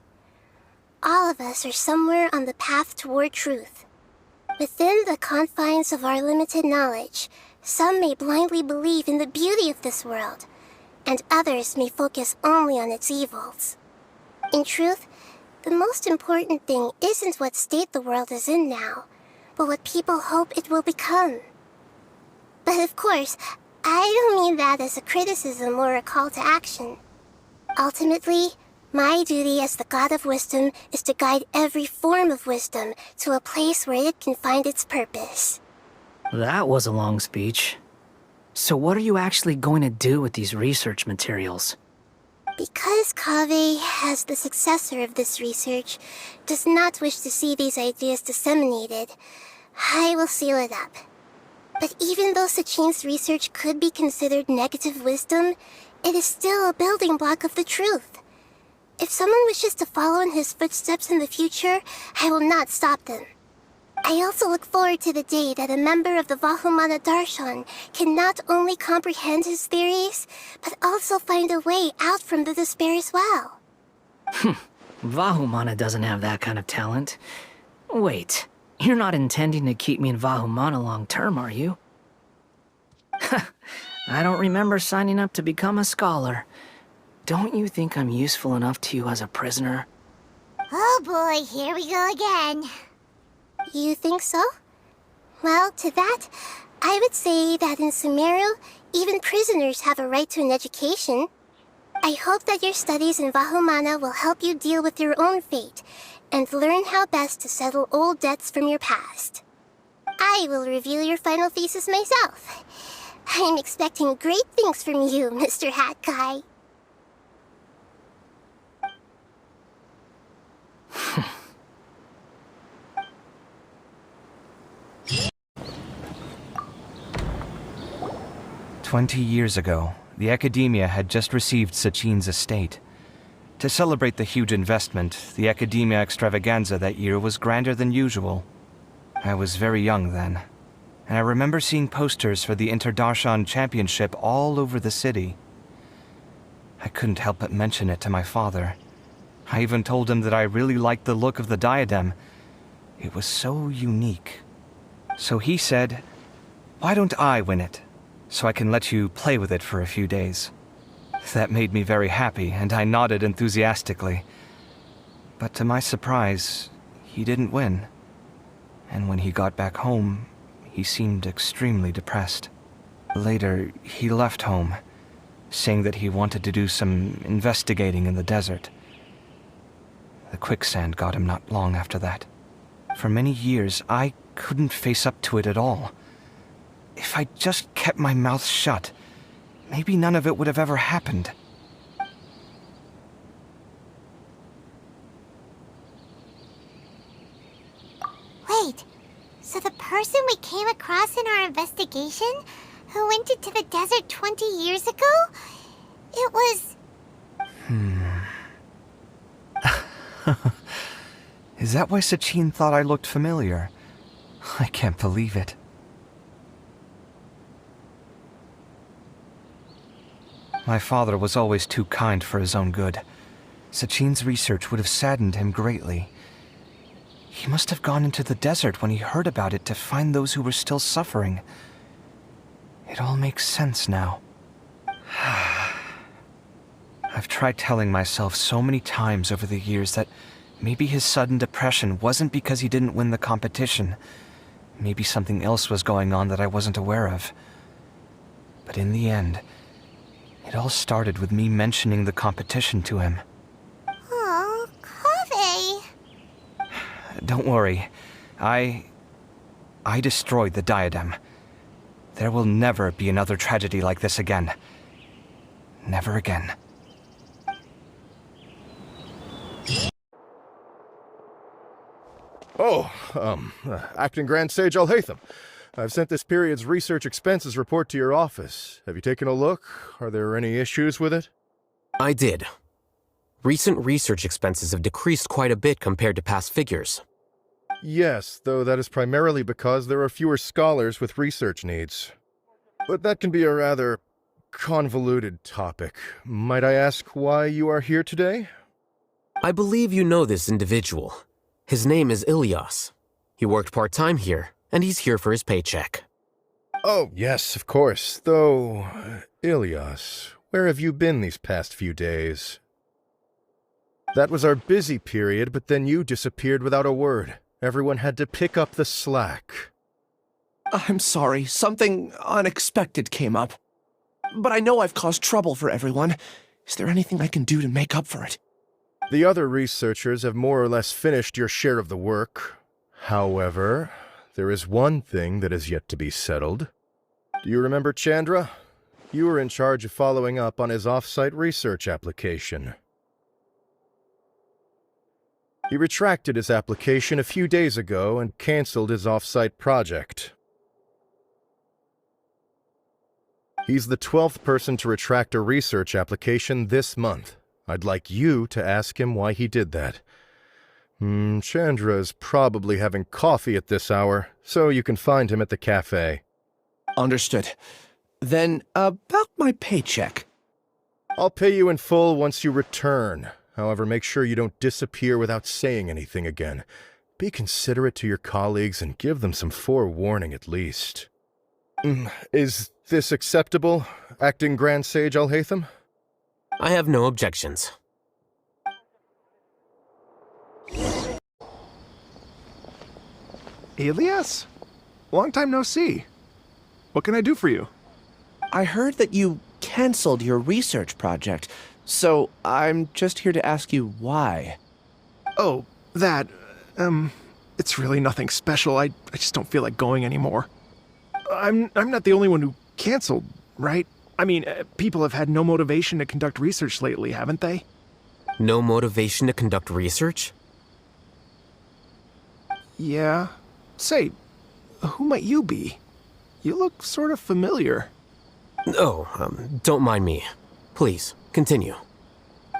All of us are somewhere on the path toward truth. Within the confines of our limited knowledge, some may blindly believe in the beauty of this world, and others may focus only on its evils. In truth, the most important thing isn't what state the world is in now, but what people hope it will become. But of course, I don't mean that as a criticism or a call to action. Ultimately, my duty as the God of Wisdom is to guide every form of wisdom to a place where it can find its purpose. That was a long speech. So what are you actually going to do with these research materials? Because Kaveh, as the successor of this research, does not wish to see these ideas disseminated, I will seal it up. But even though Sachin's research could be considered negative wisdom, it is still a building block of the truth. If someone wishes to follow in his footsteps in the future, I will not stop them. I also look forward to the day that a member of the Vahumana Darshan can not only comprehend his theories, but also find a way out from the despair as well. Vahumana doesn't have that kind of talent. Wait, you're not intending to keep me in Vahumana long term, are you? I don't remember signing up to become a scholar. Don't you think I'm useful enough to you as a prisoner? Oh boy, here we go again. You think so? Well, to that, I would say that in Sumeru, even prisoners have a right to an education. I hope that your studies in Vahumana will help you deal with your own fate, and learn how best to settle old debts from your past. I will review your final thesis myself. I'm expecting great things from you, Mr. Hat Guy. 20 years ago, the Academia had just received Sachin's estate. To celebrate the huge investment, the Academia extravaganza that year was grander than usual. I was very young then, and I remember seeing posters for the Interdarshan Championship all over the city. I couldn't help but mention it to my father. I even told him that I really liked the look of the diadem. It was so unique. So he said, "Why don't I win it, so I can let you play with it for a few days?" That made me very happy, and I nodded enthusiastically. But to my surprise, he didn't win. And when he got back home, he seemed extremely depressed. Later, he left home, saying that he wanted to do some investigating in the desert. The quicksand got him not long after that. For many years, I couldn't face up to it at all. If I just kept my mouth shut, maybe none of it would have ever happened. Wait, so the person we came across in our investigation, who went into the desert 20 years ago, it was... Is that why Sachin thought I looked familiar? I can't believe it. My father was always too kind for his own good. Sachin's research would have saddened him greatly. He must have gone into the desert when he heard about it to find those who were still suffering. It all makes sense now. I've tried telling myself so many times over the years that maybe his sudden depression wasn't because he didn't win the competition. Maybe something else was going on that I wasn't aware of. But in the end, it all started with me mentioning the competition to him. Oh, Kaveh. Don't worry. I destroyed the diadem. There will never be another tragedy like this again. Never again. Acting Grand Sage Al-Haytham. I've sent this period's research expenses report to your office. Have you taken a look? Are there any issues with it? I did. Recent research expenses have decreased quite a bit compared to past figures. Yes, though that is primarily because there are fewer scholars with research needs. But that can be a rather convoluted topic. Might I ask why you are here today? I believe you know this individual. His name is Ilyas. He worked part-time here, and he's here for his paycheck. Oh, yes, of course. Though, Ilyas, where have you been these past few days? That was our busy period, but then you disappeared without a word. Everyone had to pick up the slack. I'm sorry, something unexpected came up. But I know I've caused trouble for everyone. Is there anything I can do to make up for it? The other researchers have more or less finished your share of the work. However, there is one thing that is yet to be settled. Do you remember Chandra? You were in charge of following up on his off-site research application. He retracted his application a few days ago and canceled his off-site project. He's the 12th person to retract a research application this month. I'd like you to ask him why he did that. Chandra is probably having coffee at this hour, so you can find him at the cafe. Understood. Then, about my paycheck. I'll pay you in full once you return. However, make sure you don't disappear without saying anything again. Be considerate to your colleagues and give them some forewarning at least. Is this acceptable, Acting Grand Sage Al-Haytham? I have no objections. Ilyas? Long time no see. What can I do for you? I heard that you canceled your research project, so I'm just here to ask you why. Oh, that, it's really nothing special. I just don't feel like going anymore. I'm not the only one who canceled, right? I mean, people have had no motivation to conduct research lately, haven't they? No motivation to conduct research? Yeah. Say, who might you be? You look sort of familiar. Oh, don't mind me. Please, continue.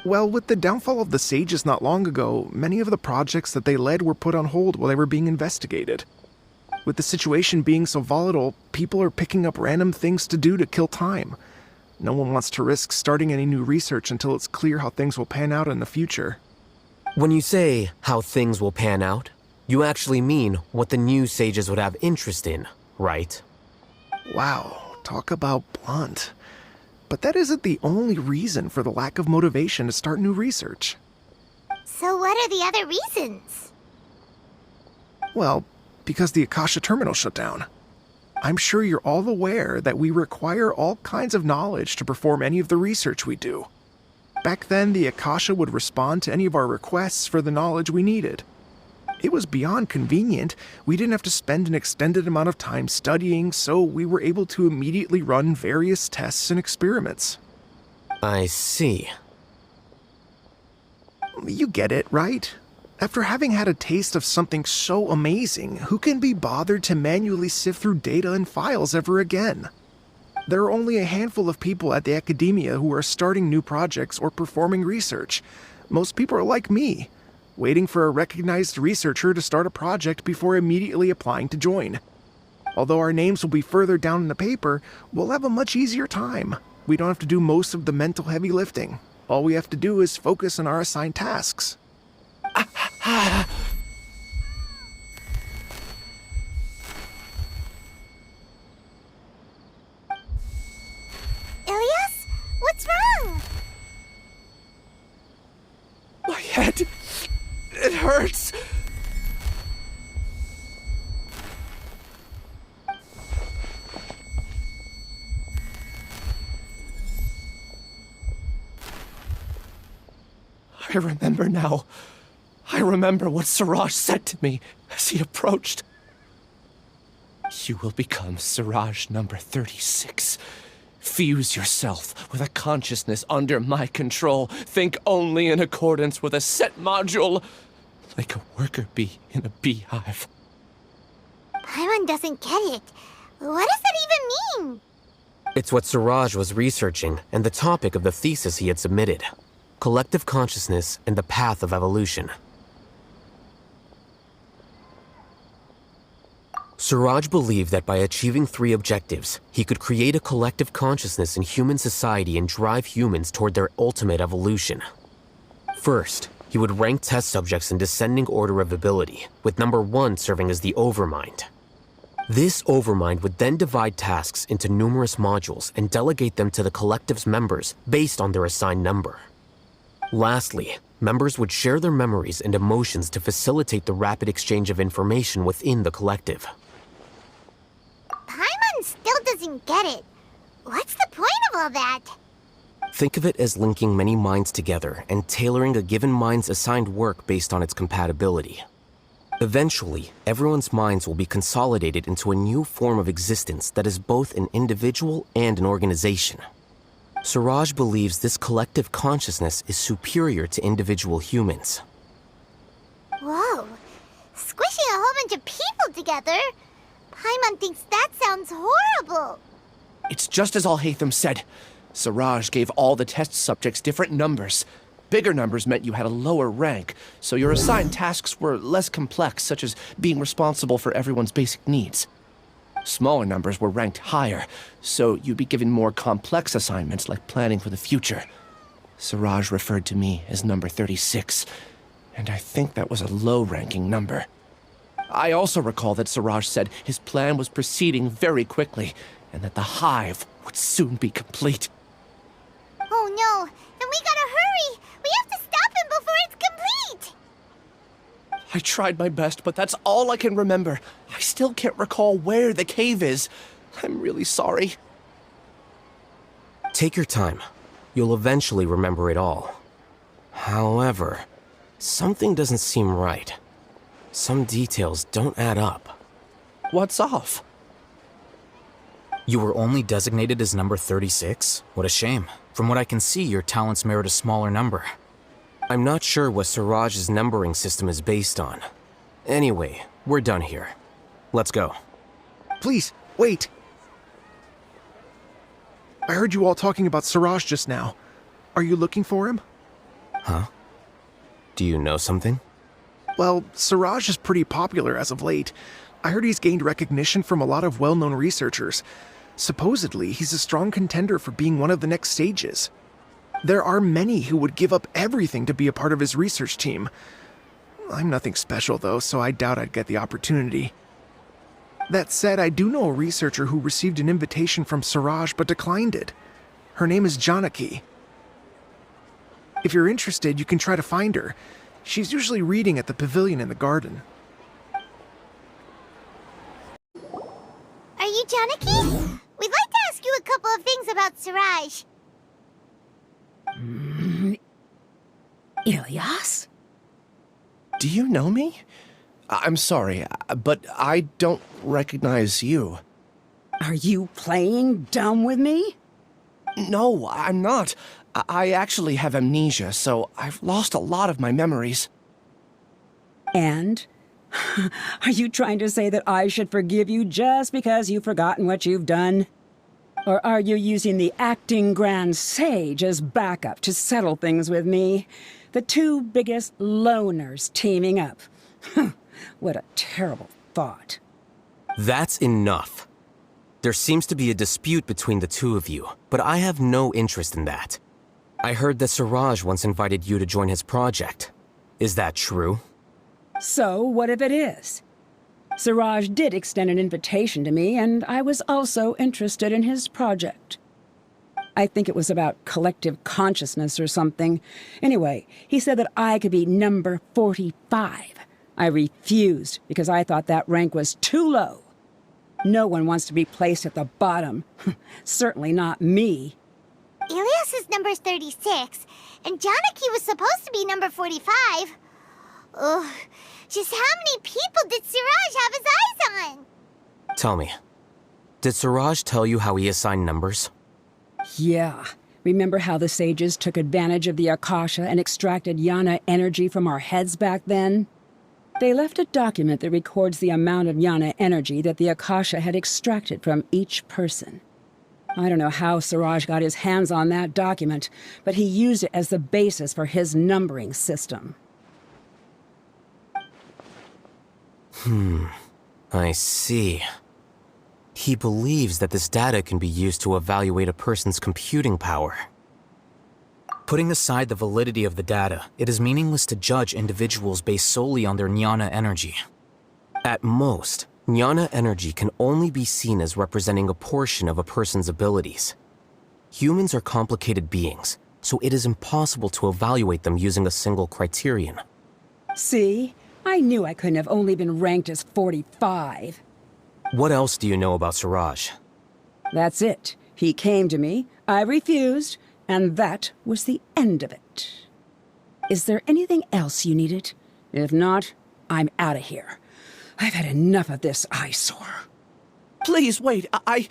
Well, with the downfall of the Sages not long ago, many of the projects that they led were put on hold while they were being investigated. With the situation being so volatile, people are picking up random things to do to kill time. No one wants to risk starting any new research until it's clear how things will pan out in the future. When you say how things will pan out, you actually mean what the new Sages would have interest in, right? Wow, talk about blunt. But that isn't the only reason for the lack of motivation to start new research. So what are the other reasons? Well, because the Akasha terminal shut down. I'm sure you're all aware that we require all kinds of knowledge to perform any of the research we do. Back then, the Akasha would respond to any of our requests for the knowledge we needed. It was beyond convenient. We didn't have to spend an extended amount of time studying, so we were able to immediately run various tests and experiments. I see. You get it, right? After having had a taste of something so amazing, who can be bothered to manually sift through data and files ever again? There are only a handful of people at the academia who are starting new projects or performing research. Most people are like me, waiting for a recognized researcher to start a project before immediately applying to join. Although our names will be further down in the paper, we'll have a much easier time. We don't have to do most of the mental heavy lifting. All we have to do is focus on our assigned tasks. Ilias? What's wrong? My head. It hurts. I remember now. I remember what Siraj said to me as he approached. You will become Siraj number 36. Fuse yourself with a consciousness under my control. Think only in accordance with a set module, like a worker bee in a beehive. Paimon doesn't get it. What does that even mean? It's what Siraj was researching and the topic of the thesis he had submitted. Collective consciousness and the path of evolution. Siraj believed that by achieving 3 objectives, he could create a collective consciousness in human society and drive humans toward their ultimate evolution. First, he would rank test subjects in descending order of ability, with number 1 serving as the Overmind. This Overmind would then divide tasks into numerous modules and delegate them to the collective's members based on their assigned number. Lastly, members would share their memories and emotions to facilitate the rapid exchange of information within the collective. Paimon still doesn't get it. What's the point of all that? Think of it as linking many minds together and tailoring a given mind's assigned work based on its compatibility. Eventually, everyone's minds will be consolidated into a new form of existence that is both an individual and an organization. Siraj believes this collective consciousness is superior to individual humans. Whoa. Squishing a whole bunch of people together? Paimon thinks that sounds horrible. It's just as Al-Haytham said. Siraj gave all the test subjects different numbers. Bigger numbers meant you had a lower rank, so your assigned tasks were less complex, such as being responsible for everyone's basic needs. Smaller numbers were ranked higher, so you'd be given more complex assignments like planning for the future. Siraj referred to me as number 36, and I think that was a low-ranking number. I also recall that Siraj said his plan was proceeding very quickly, and that the hive would soon be complete. Oh no, then we gotta hurry! We have to stop him before it's complete! I tried my best, but that's all I can remember. I still can't recall where the cave is. I'm really sorry. Take your time. You'll eventually remember it all. However, something doesn't seem right. Some details don't add up. What's off? You were only designated as number 36? What a shame. From what I can see, your talents merit a smaller number. I'm not sure what Siraj's numbering system is based on. Anyway, we're done here. Let's go. Please, wait. I heard you all talking about Siraj just now. Are you looking for him? Huh? Do you know something? Well, Siraj is pretty popular as of late. I heard he's gained recognition from a lot of well-known researchers. Supposedly, he's a strong contender for being one of the next sages. There are many who would give up everything to be a part of his research team. I'm nothing special, though, so I doubt I'd get the opportunity. That said, I do know a researcher who received an invitation from Siraj but declined it. Her name is Janaki. If you're interested, you can try to find her. She's usually reading at the pavilion in the garden. Are you Janaki? We'd like to ask you a couple of things about Siraj. Ilyas? Do you know me? I'm sorry, but I don't recognize you. Are you playing dumb with me? No, I'm not. I actually have amnesia, so I've lost a lot of my memories. And? Are you trying to say that I should forgive you just because you've forgotten what you've done? Or are you using the acting Grand Sage as backup to settle things with me? The two biggest loners teaming up. What a terrible thought. That's enough. There seems to be a dispute between the two of you, but I have no interest in that. I heard that Siraj once invited you to join his project. Is that true? So, what if it is? Siraj did extend an invitation to me, and I was also interested in his project. I think it was about collective consciousness or something. Anyway, he said that I could be number 45. I refused because I thought that rank was too low. No one wants to be placed at the bottom. Certainly not me. Ilyas is number 36, and Janaki was supposed to be number 45. Ugh, just how many people did Siraj have his eyes on? Tell me, did Siraj tell you how he assigned numbers? Yeah. Remember how the sages took advantage of the Akasha and extracted Yana energy from our heads back then? They left a document that records the amount of Yana energy that the Akasha had extracted from each person. I don't know how Siraj got his hands on that document, but he used it as the basis for his numbering system. I see. He believes that this data can be used to evaluate a person's computing power. Putting aside the validity of the data, it is meaningless to judge individuals based solely on their jnana energy. At most, jnana energy can only be seen as representing a portion of a person's abilities. Humans are complicated beings, so it is impossible to evaluate them using a single criterion. See? I knew I couldn't have only been ranked as 45. What else do you know about Siraj? That's it. He came to me, I refused, and that was the end of it. Is there anything else you needed? If not, I'm out of here. I've had enough of this eyesore. Please, wait, I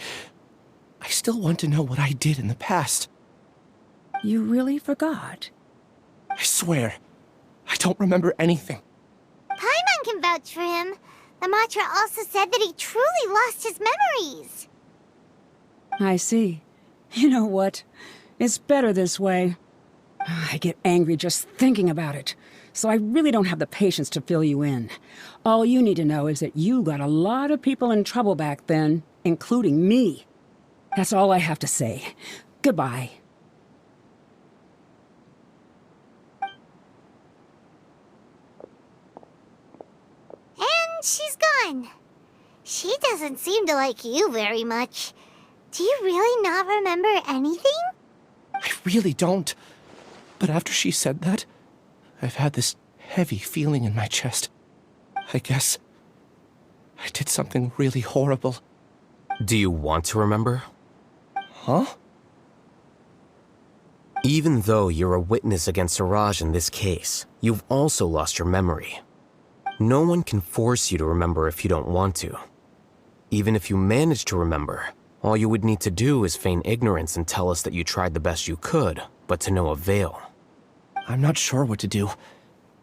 still want to know what I did in the past. You really forgot? I swear, I don't remember anything. Paimon can vouch for him. The mantra also said that he truly lost his memories. I see. You know what? It's better this way. I get angry just thinking about it, so I really don't have the patience to fill you in. All you need to know is that you got a lot of people in trouble back then, including me. That's all I have to say. Goodbye. And she's gone. She doesn't seem to like you very much. Do you really not remember anything? I really don't. But after she said that, I've had this heavy feeling in my chest. I guess I did something really horrible. Do you want to remember? Huh? Even though you're a witness against Siraj in this case, you've also lost your memory. No one can force you to remember if you don't want to. Even if you manage to remember, all you would need to do is feign ignorance and tell us that you tried the best you could, but to no avail. I'm not sure what to do.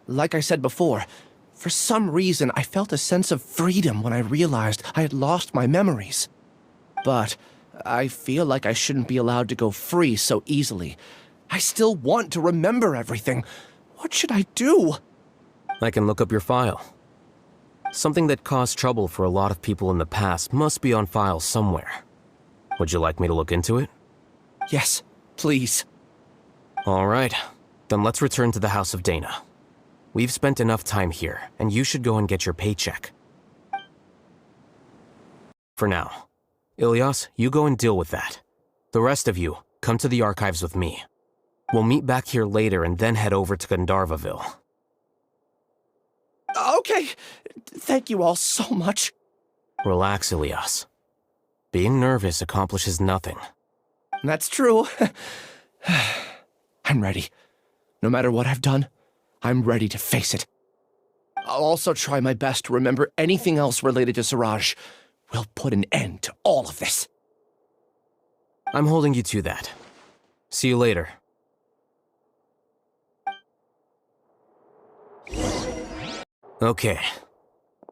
Like I said before, for some reason I felt a sense of freedom when I realized I had lost my memories. But I feel like I shouldn't be allowed to go free so easily. I still want to remember everything. What should I do? I can look up your file. Something that caused trouble for a lot of people in the past must be on file somewhere. Would you like me to look into it? Yes, please. All right. Then let's return to the House of Dana. We've spent enough time here, and you should go and get your paycheck. For now. Ilias, you go and deal with that. The rest of you, come to the archives with me. We'll meet back here later and then head over to Gandharvaville. Okay. Thank you all so much. Relax, Ilias. Being nervous accomplishes nothing. That's true. I'm ready. No matter what I've done, I'm ready to face it. I'll also try my best to remember anything else related to Siraj. We'll put an end to all of this. I'm holding you to that. See you later. Okay.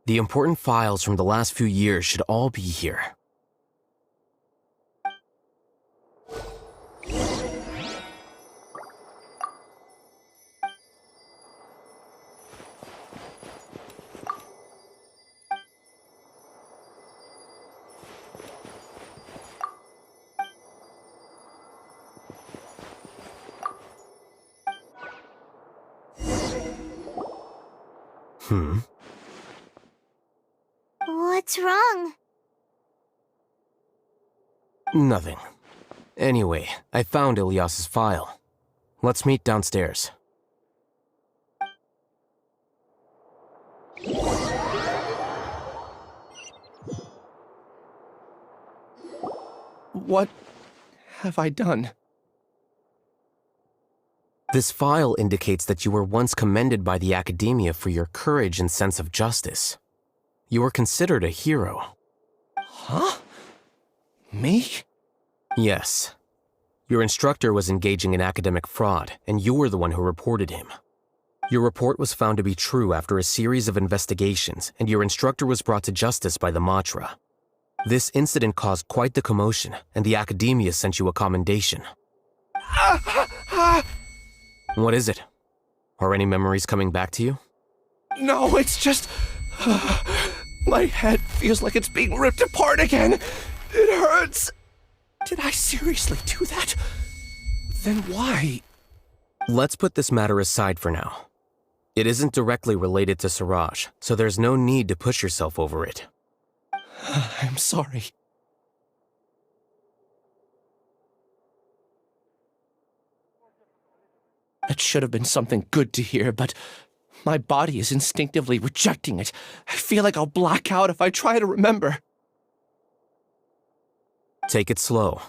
The important files from the last few years should all be here. What's wrong? Nothing. Anyway, I found Ilias's file. Let's meet downstairs. What have I done? This file indicates that you were once commended by the Academia for your courage and sense of justice. You were considered a hero. Huh? Me? Yes. Your instructor was engaging in academic fraud, and you were the one who reported him. Your report was found to be true after a series of investigations, and your instructor was brought to justice by the Matra. This incident caused quite the commotion, and the Academia sent you a commendation. What is it? Are any memories coming back to you? No, it's just... my head feels like it's being ripped apart again. It hurts. Did I seriously do that? Then why? Let's put this matter aside for now. It isn't directly related to Siraj, so there's no need to push yourself over it. I'm sorry. That should have been something good to hear, but my body is instinctively rejecting it. I feel like I'll black out if I try to remember. Take it slow.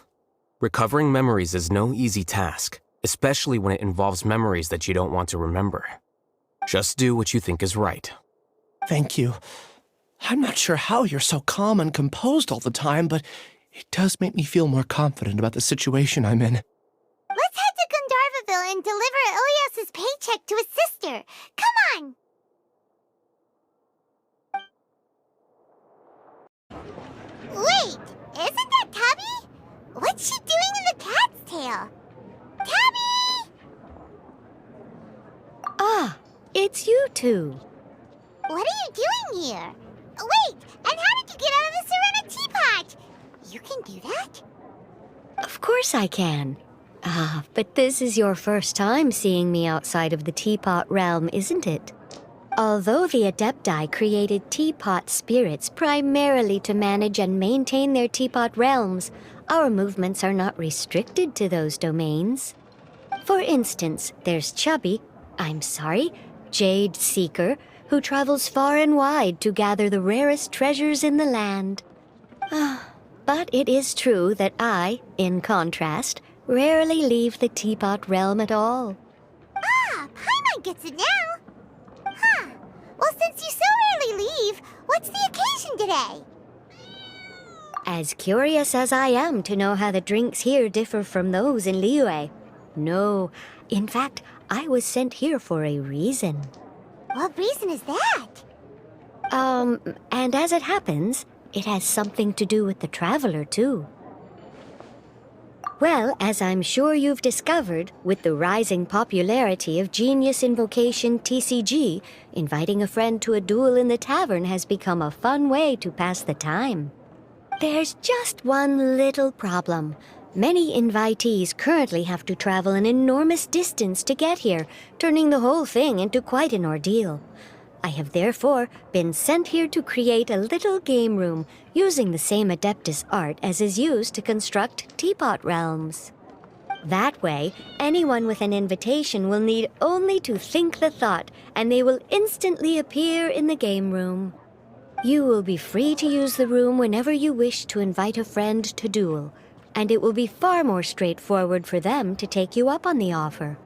Recovering memories is no easy task, especially when it involves memories that you don't want to remember. Just do what you think is right. Thank you. I'm not sure how you're so calm and composed all the time, but it does make me feel more confident about the situation I'm in. Let's head to Gandharvaville and deliver Ilias's paycheck to his sister. Come on! Wait, isn't that Tabby? What's she doing in the cat's tail? Tabby! Ah, it's you two. What are you doing here? Wait, and how did you get out of the ceramic teapot? You can do that? Of course I can. But this is your first time seeing me outside of the teapot realm, isn't it? Although the Adepti created teapot spirits primarily to manage and maintain their teapot realms, our movements are not restricted to those domains. For instance, there's Jade Seeker, who travels far and wide to gather the rarest treasures in the land. But it is true that I, in contrast, rarely leave the teapot realm at all. Ah, Paimon gets it now. Huh. Well, since you so rarely leave, what's the occasion today? As curious as I am to know how the drinks here differ from those in Liyue. No, in fact, I was sent here for a reason. What reason is that? And as it happens, it has something to do with the Traveler, too. Well, as I'm sure you've discovered, with the rising popularity of Genius Invocation TCG, inviting a friend to a duel in the tavern has become a fun way to pass the time. There's just one little problem. Many invitees currently have to travel an enormous distance to get here, turning the whole thing into quite an ordeal. I have therefore been sent here to create a little game room using the same Adeptus art as is used to construct teapot realms. That way, anyone with an invitation will need only to think the thought, and they will instantly appear in the game room. You will be free to use the room whenever you wish to invite a friend to duel, and it will be far more straightforward for them to take you up on the offer.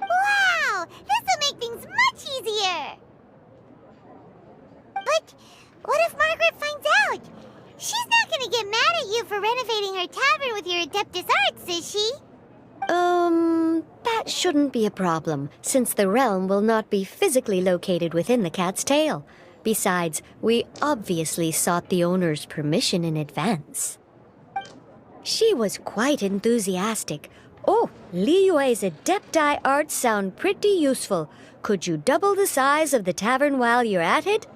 Wow! This will make things much easier! But what if Margaret finds out? She's not gonna get mad at you for renovating her tavern with your Adeptus arts, is she? That shouldn't be a problem, since the realm will not be physically located within the cat's tail. Besides, we obviously sought the owner's permission in advance. She was quite enthusiastic. Oh, Liyue's Adepti arts sound pretty useful. Could you double the size of the tavern while you're at it?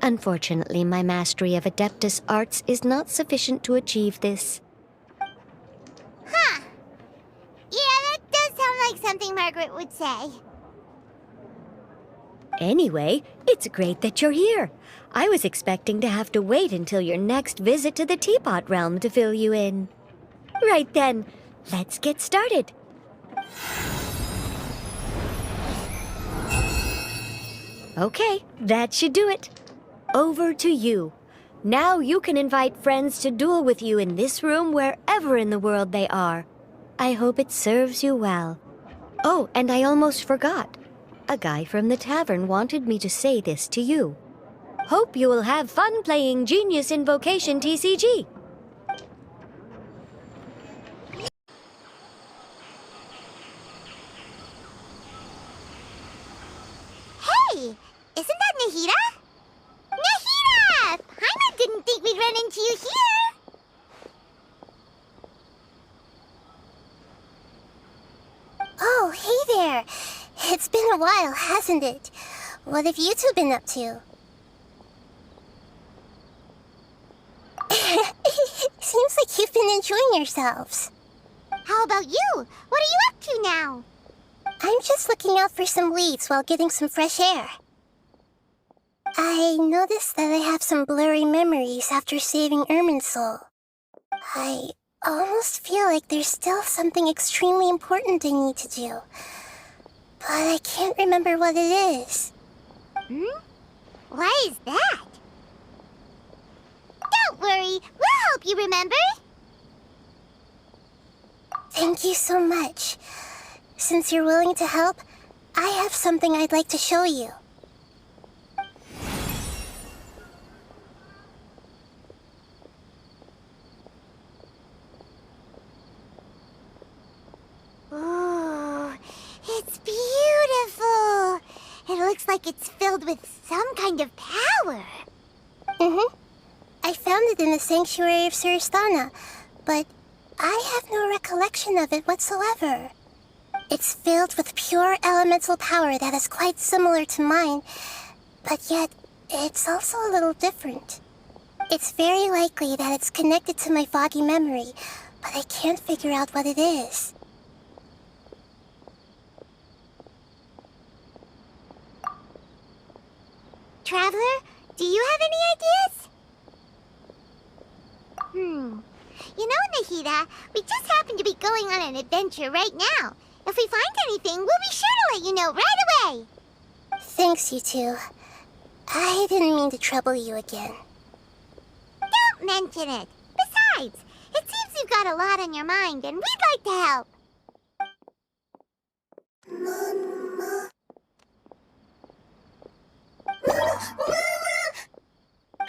Unfortunately, my mastery of Adeptus arts is not sufficient to achieve this. Huh. Yeah, that does sound like something Margaret would say. Anyway, it's great that you're here. I was expecting to have to wait until your next visit to the Teapot Realm to fill you in. Right then, let's get started. Okay, that should do it. Over to you. Now you can invite friends to duel with you in this room wherever in the world they are. I hope it serves you well. Oh, and I almost forgot. A guy from the tavern wanted me to say this to you. Hope you will have fun playing Genius Invocation TCG. Hey! Isn't that Nahida? Nahida! Paimon didn't think we'd run into you here! Oh, hey there! It's been a while, hasn't it? What have you two been up to? Seems like you've been enjoying yourselves. How about you? What are you up to now? I'm just looking out for some leads while getting some fresh air. I noticed that I have some blurry memories after saving Irminsul. I almost feel like there's still something extremely important I need to do. But I can't remember what it is. Why is that? Don't worry, we'll help you remember. Thank you so much. Since you're willing to help, I have something I'd like to show you. Ooh, it's beautiful. It looks like it's filled with some kind of power. I found it in the sanctuary of Suristana, but I have no recollection of it whatsoever. It's filled with pure elemental power that is quite similar to mine, but yet it's also a little different. It's very likely that it's connected to my foggy memory, but I can't figure out what it is. Traveler, do you have any ideas? You know, Nahida, we just happen to be going on an adventure right now. If we find anything, we'll be sure to let you know right away. Thanks, you two. I didn't mean to trouble you again. Don't mention it. Besides, it seems you've got a lot on your mind, and we'd like to help.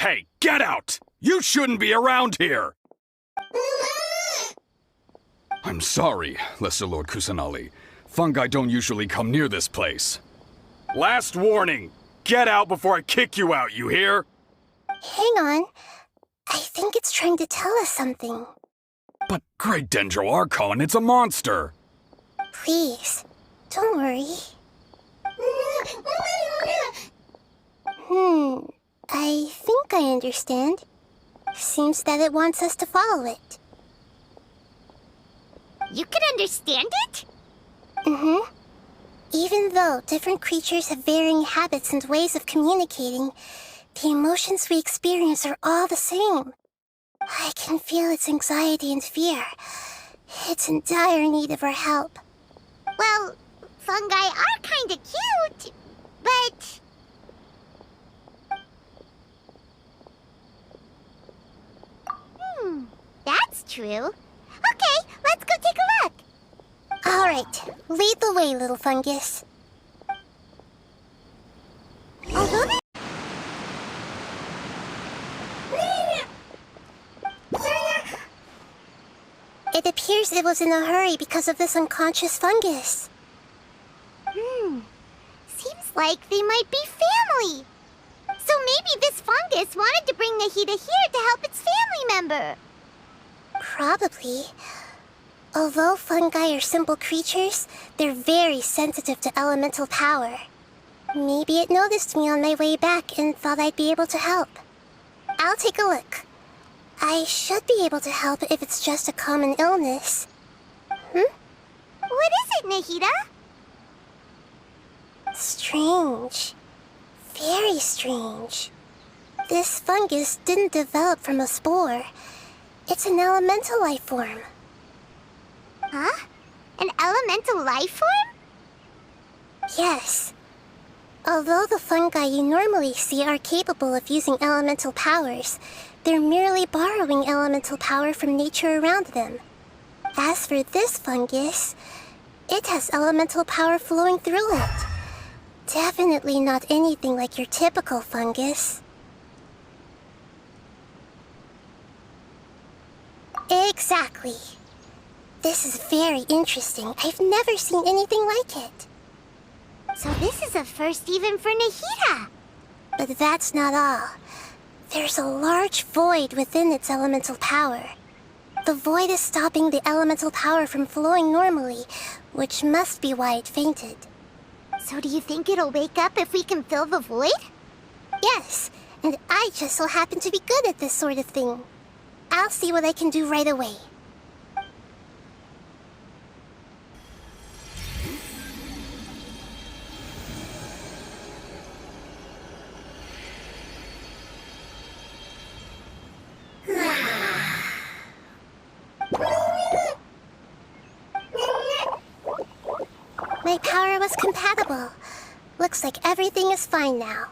Hey, get out! You shouldn't be around here! I'm sorry, Lesser Lord Kusanali. Fungi don't usually come near this place. Last warning! Get out before I kick you out, you hear? Hang on. I think it's trying to tell us something. But Great Dendro Archon, it's a monster! Please, don't worry. I think I understand. Seems that it wants us to follow it. You can understand it? Mm-hmm. Even though different creatures have varying habits and ways of communicating, the emotions we experience are all the same. I can feel its anxiety and fear. It's in dire need of our help. Well, fungi are kinda cute, but... that's true. Okay, let's go take a look. All right, lead the way, little fungus. Although it appears it was in a hurry because of this unconscious fungus. Seems like they might be family. So maybe this fungus wanted to bring Nahida here to help its family member. Probably. Although fungi are simple creatures, they're very sensitive to elemental power. Maybe it noticed me on my way back and thought I'd be able to help. I'll take a look. I should be able to help if it's just a common illness. What is it, Nahida? Strange. Very strange. This fungus didn't develop from a spore. It's an elemental life form. Huh? An elemental life form? Yes. Although the fungi you normally see are capable of using elemental powers, they're merely borrowing elemental power from nature around them. As for this fungus, it has elemental power flowing through it. Definitely not anything like your typical fungus. Exactly. This is very interesting. I've never seen anything like it. So this is a first even for Nahida. But that's not all. There's a large void within its elemental power. The void is stopping the elemental power from flowing normally, which must be why it fainted. So do you think it'll wake up if we can fill the void? Yes, and I just so happen to be good at this sort of thing. I'll see what I can do right away. My power was compatible. Looks like everything is fine now.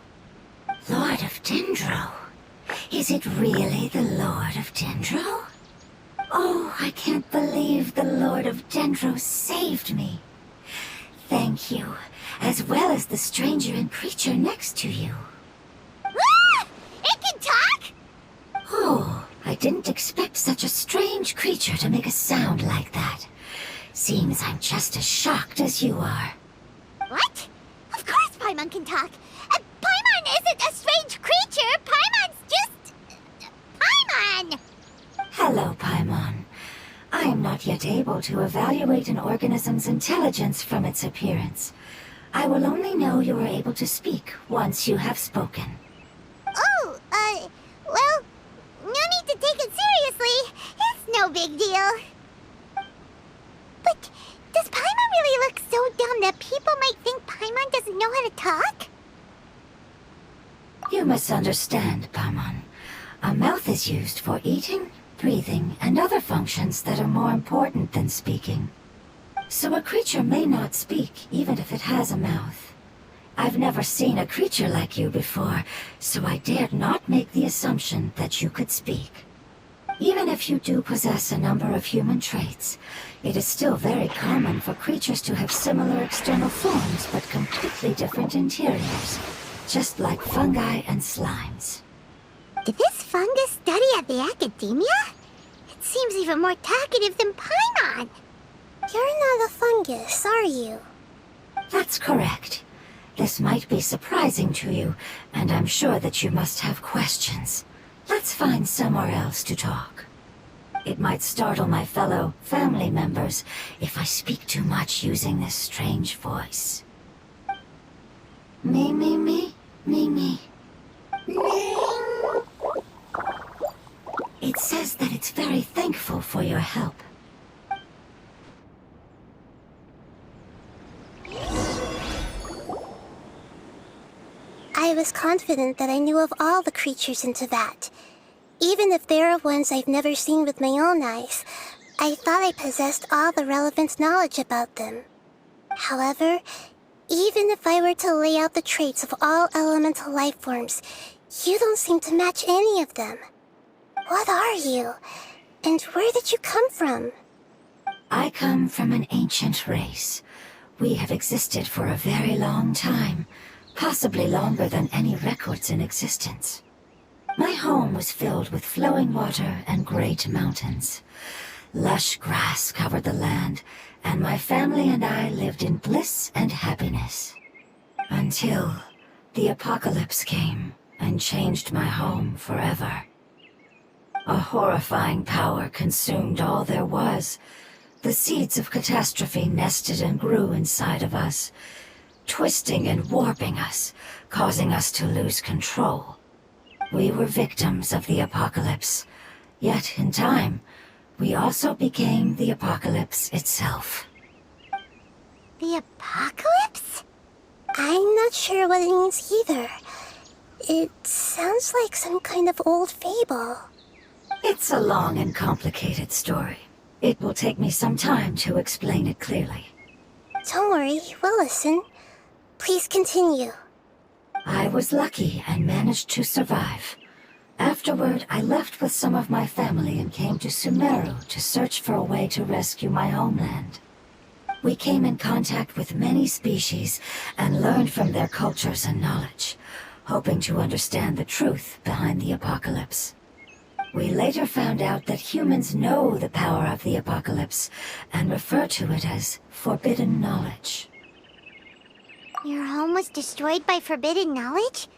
Lord of Dendro? Is it really the Lord of Dendro? Oh, I can't believe the Lord of Dendro saved me. Thank you, as well as the stranger and creature next to you. Ah! It can talk? Oh, I didn't expect such a strange creature to make a sound like that. Seems I'm just as shocked as you are. What? Of course Paimon can talk. Paimon isn't a strange creature. Paimon's just... Paimon! Hello, Paimon. I am not yet able to evaluate an organism's intelligence from its appearance. I will only know you are able to speak once you have spoken. Oh, well, no need to take it seriously. It's no big deal. But does Paimon really look so dumb that people might think Paimon doesn't know how to talk? You misunderstand, Paimon. A mouth is used for eating, breathing, and other functions that are more important than speaking. So a creature may not speak, even if it has a mouth. I've never seen a creature like you before, so I dared not make the assumption that you could speak. Even if you do possess a number of human traits, it is still very common for creatures to have similar external forms but completely different interiors, just like fungi and slimes. Did this fungus study at the academia? It seems even more talkative than Paimon. You're not a fungus, are you? That's correct. This might be surprising to you, and I'm sure that you must have questions. Let's find somewhere else to talk. It might startle my fellow family members if I speak too much using this strange voice. Me, me, me, me, me. It says that it's very thankful for your help. I was confident that I knew of all the creatures in Teyvat. Even if there are ones I've never seen with my own eyes, I thought I possessed all the relevant knowledge about them. However, even if I were to lay out the traits of all elemental life forms, you don't seem to match any of them. What are you? And where did you come from? I come from an ancient race. We have existed for a very long time, possibly longer than any records in existence. My home was filled with flowing water and great mountains. Lush grass covered the land, and my family and I lived in bliss and happiness. Until the apocalypse came and changed my home forever. A horrifying power consumed all there was. The seeds of catastrophe nested and grew inside of us, twisting and warping us, causing us to lose control. We were victims of the apocalypse, yet in time, we also became the apocalypse itself. The apocalypse? I'm not sure what it means either. It sounds like some kind of old fable. It's a long and complicated story. It will take me some time to explain it clearly. Don't worry, we'll listen. Please continue. I was lucky and managed to survive. Afterward, I left with some of my family and came to Sumeru to search for a way to rescue my homeland. We came in contact with many species and learned from their cultures and knowledge, hoping to understand the truth behind the apocalypse. We later found out that humans know the power of the apocalypse and refer to it as forbidden knowledge. Your home was destroyed by forbidden knowledge?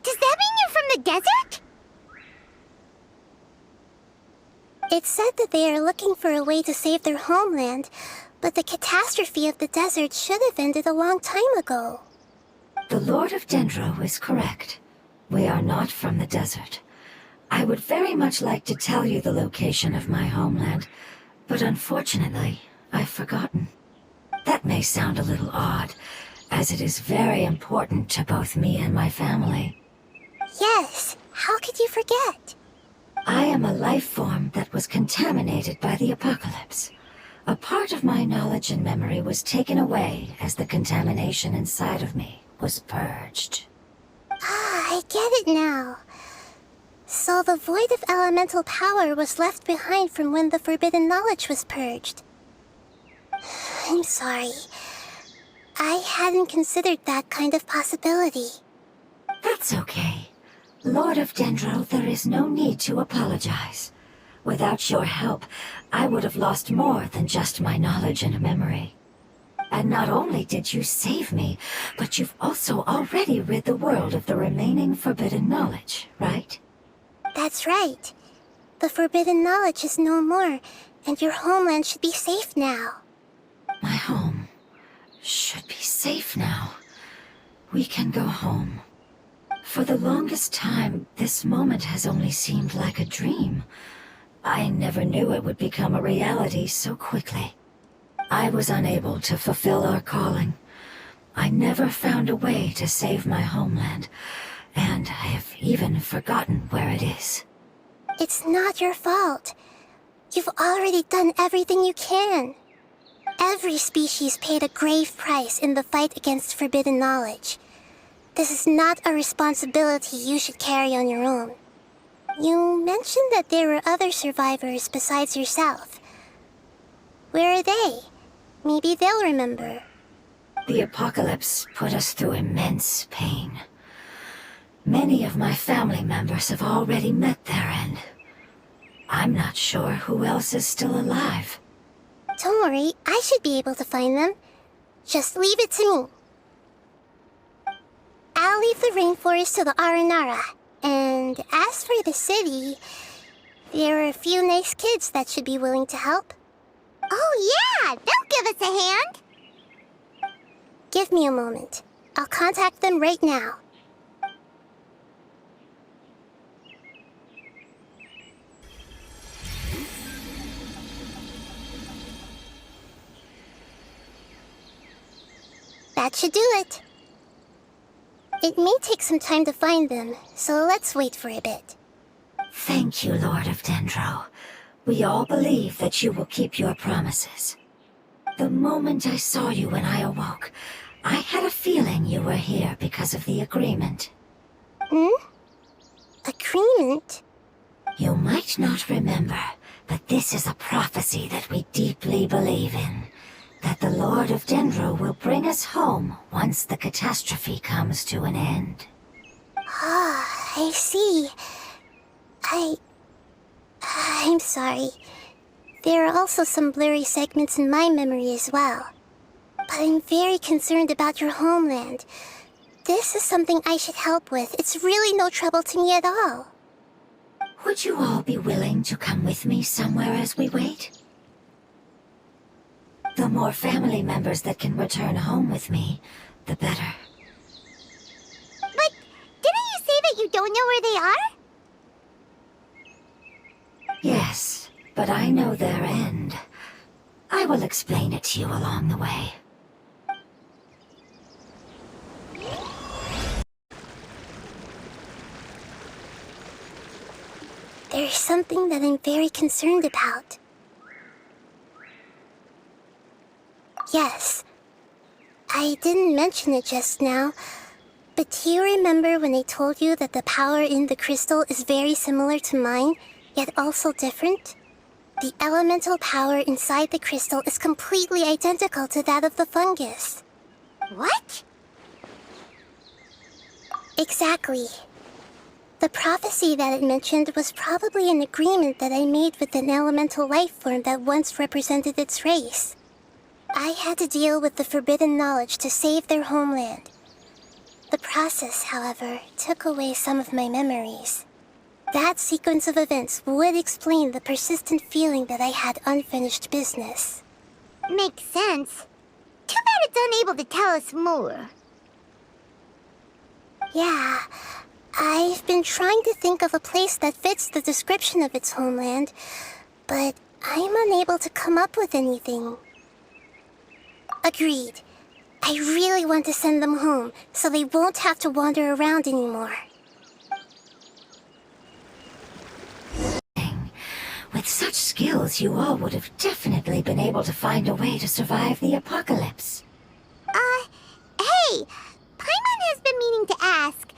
Does that mean you're from the desert? It said that they are looking for a way to save their homeland, but the catastrophe of the desert should have ended a long time ago. The Lord of Dendro is correct. We are not from the desert. I would very much like to tell you the location of my homeland, but unfortunately, I've forgotten. That may sound a little odd, as it is very important to both me and my family. Yes, how could you forget? I am a life form that was contaminated by the apocalypse. A part of my knowledge and memory was taken away as the contamination inside of me was purged. Ah, I get it now. So the void of elemental power was left behind from when the forbidden knowledge was purged. I'm sorry. I hadn't considered that kind of possibility. That's okay. Lord of Dendro, there is no need to apologize. Without your help, I would have lost more than just my knowledge and memory. And not only did you save me, but you've also already rid the world of the remaining forbidden knowledge, right? That's right. The forbidden knowledge is no more, and your homeland should be safe now. My home should be safe now. We can go home. For the longest time, this moment has only seemed like a dream. I never knew it would become a reality so quickly. I was unable to fulfill our calling. I never found a way to save my homeland, and I have even forgotten where it is. It's not your fault. You've already done everything you can. Every species paid a grave price in the fight against forbidden knowledge. This is not a responsibility you should carry on your own. You mentioned that there were other survivors besides yourself. Where are they? Maybe they'll remember. The apocalypse put us through immense pain. Many of my family members have already met their end. I'm not sure who else is still alive. Don't worry, I should be able to find them. Just leave it to me. I'll leave the rainforest to the Aranara. And as for the city, There are a few nice kids that should be willing to help. Oh yeah, they'll give us a hand. Give me a moment. I'll contact them right now. That should do it. It may take some time to find them, so let's wait for a bit. Thank you, Lord of Dendro. We all believe that you will keep your promises. The moment I saw you when I awoke, I had a feeling you were here because of the agreement. Agreement? You might not remember, but this is a prophecy that we deeply believe in. That the Lord of Dendro will bring us home once the catastrophe comes to an end. Ah, I see. I'm sorry. There are also some blurry segments in my memory as well. But I'm very concerned about your homeland. This is something I should help with. It's really no trouble to me at all. Would you all be willing to come with me somewhere as we wait? The more family members that can return home with me, the better. But didn't you say that you don't know where they are? Yes, but I know their end. I will explain it to you along the way. There's something that I'm very concerned about. Yes. I didn't mention it just now, but do you remember when I told you that the power in the crystal is very similar to mine, yet also different? The elemental power inside the crystal is completely identical to that of the fungus. What? Exactly. The prophecy that it mentioned was probably an agreement that I made with an elemental life form that once represented its race. I had to deal with the forbidden knowledge to save their homeland. The process, however, took away some of my memories. That sequence of events would explain the persistent feeling that I had unfinished business. Makes sense. Too bad it's unable to tell us more. Yeah, I've been trying to think of a place that fits the description of its homeland, but I'm unable to come up with anything. Agreed. I really want to send them home, so they won't have to wander around anymore. With such skills, you all would have definitely been able to find a way to survive the apocalypse. Hey! Paimon has been meaning to ask.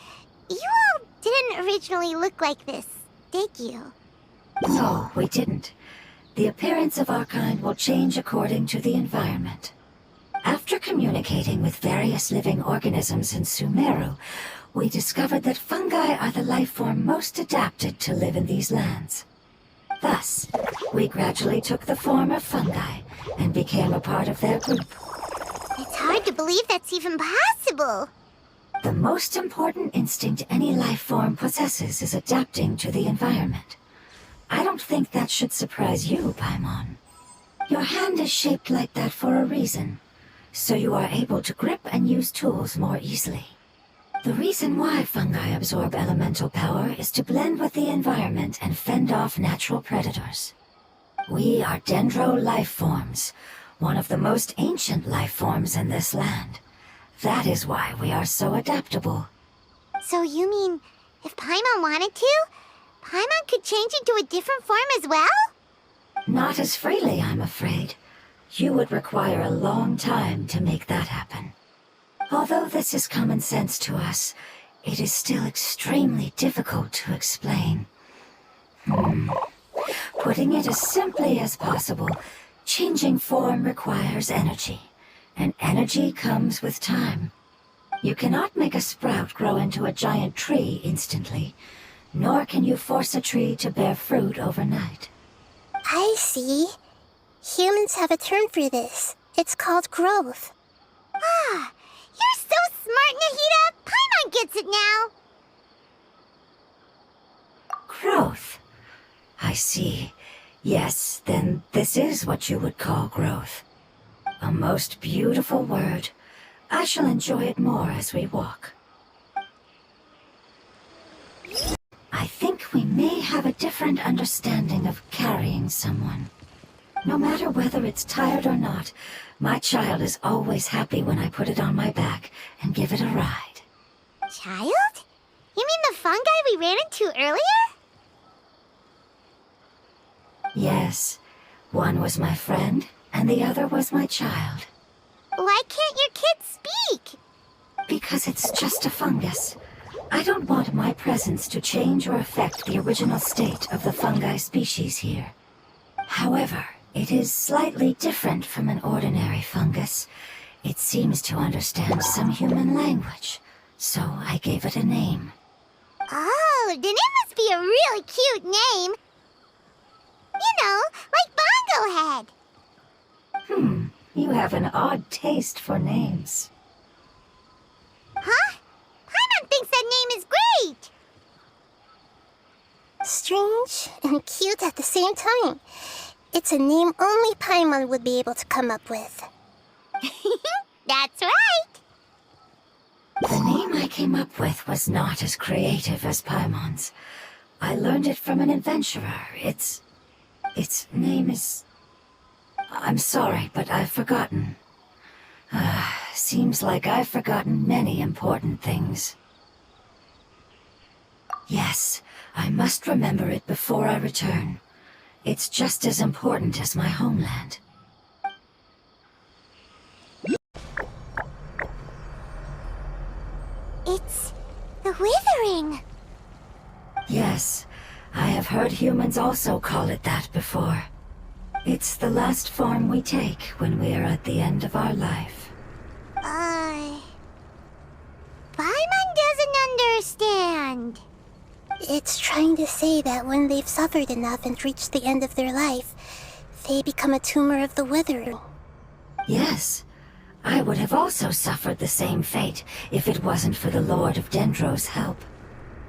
You all didn't originally look like this, did you? No, we didn't. The appearance of our kind will change according to the environment. After communicating with various living organisms in Sumeru, we discovered that fungi are the life form most adapted to live in these lands. Thus, we gradually took the form of fungi and became a part of their group. It's hard to believe that's even possible. The most important instinct any life form possesses is adapting to the environment. I don't think that should surprise you, Paimon. Your hand is shaped like that for a reason, so you are able to grip and use tools more easily. The reason why fungi absorb elemental power is to blend with the environment and fend off natural predators. We are dendro life forms, one of the most ancient life forms in this land. That is why we are so adaptable. So you mean, if Paimon wanted to, Paimon could change into a different form as well? Not as freely, I'm afraid. You would require a long time to make that happen. Although this is common sense to us, it is still extremely difficult to explain. Putting it as simply as possible, changing form requires energy, and energy comes with time. You cannot make a sprout grow into a giant tree instantly, nor can you force a tree to bear fruit overnight. I see. Humans have a term for this. It's called growth. Ah, you're so smart, Nahida! Paimon gets it now! Growth. I see. Yes, then this is what you would call growth. A most beautiful word. I shall enjoy it more as we walk. I think we may have a different understanding of carrying someone. No matter whether it's tired or not, my child is always happy when I put it on my back and give it a ride. Child? You mean the fungi we ran into earlier? Yes, one was my friend, and the other was my child. Why can't your kid speak? Because it's just a fungus. I don't want my presence to change or affect the original state of the fungi species here. However, it is slightly different from an ordinary fungus. It seems to understand some human language, so I gave it a name. Oh, then it must be a really cute name. You know, like Bongo Head. You have an odd taste for names. Huh? Paimon thinks that name is great! Strange and cute at the same time. It's a name only Paimon would be able to come up with. That's right! The name I came up with was not as creative as Paimon's. I learned it from an adventurer. Its name is... I'm sorry, but I've forgotten. Seems like I've forgotten many important things. Yes, I must remember it before I return. It's just as important as my homeland. It's the Withering. Yes, I have heard humans also call it that before. It's the last form we take when we are at the end of our life. Paimon doesn't understand. It's trying to say that when they've suffered enough and reached the end of their life, they become a tumor of the Withering. Yes, I would have also suffered the same fate if it wasn't for the Lord of Dendro's help.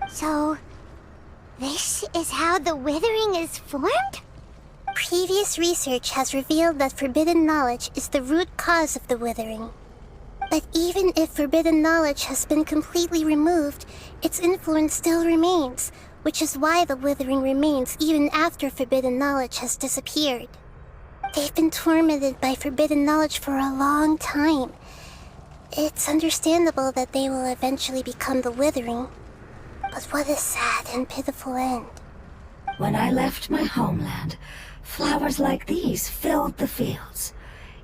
So, this is how the Withering is formed? Previous research has revealed that forbidden knowledge is the root cause of the Withering. But even if forbidden knowledge has been completely removed, its influence still remains, which is why the Withering remains even after forbidden knowledge has disappeared. They've been tormented by forbidden knowledge for a long time. It's understandable that they will eventually become the Withering. But what a sad and pitiful end. When I left my homeland, flowers like these filled the fields.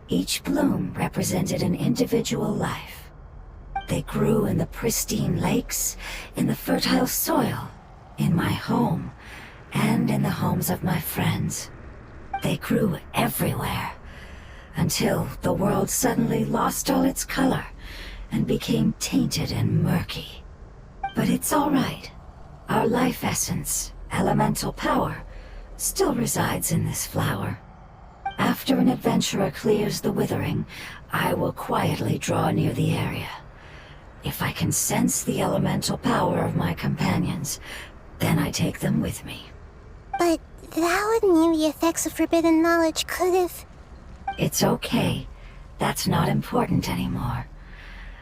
Each bloom represented an individual life. They grew in the pristine lakes, in the fertile soil, in my home, and in the homes of my friends. They grew everywhere, until the world suddenly lost all its color and became tainted and murky. But it's all right. Our life essence, elemental power, still resides in this flower. After an adventurer clears the Withering, I will quietly draw near the area. If I can sense the elemental power of my companions, then I take them with me. But that would mean the effects of forbidden knowledge could have... It's okay. That's not important anymore.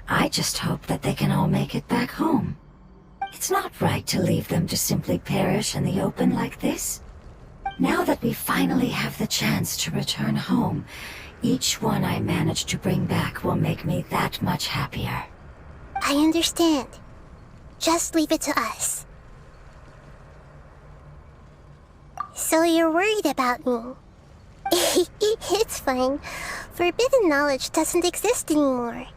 I just hope that they can all make it back home. It's not right to leave them to simply perish in the open like this. Now that we finally have the chance to return home, each one I manage to bring back will make me that much happier. I understand. Just leave it to us. So you're worried about me? It's fine. Forbidden knowledge doesn't exist anymore.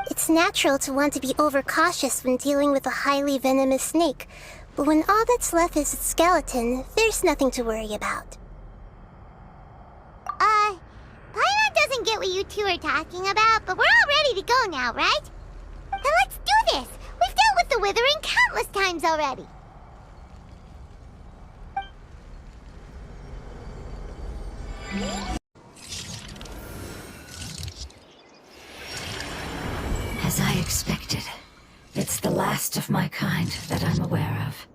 It's natural to want to be overcautious when dealing with a highly venomous snake, but when all that's left is its skeleton, there's nothing to worry about. Paimon doesn't get what you two are talking about, but we're all ready to go now, right? Then let's do this! We've dealt with the Withering countless times already! As I expected, it's the last of my kind that I'm aware of.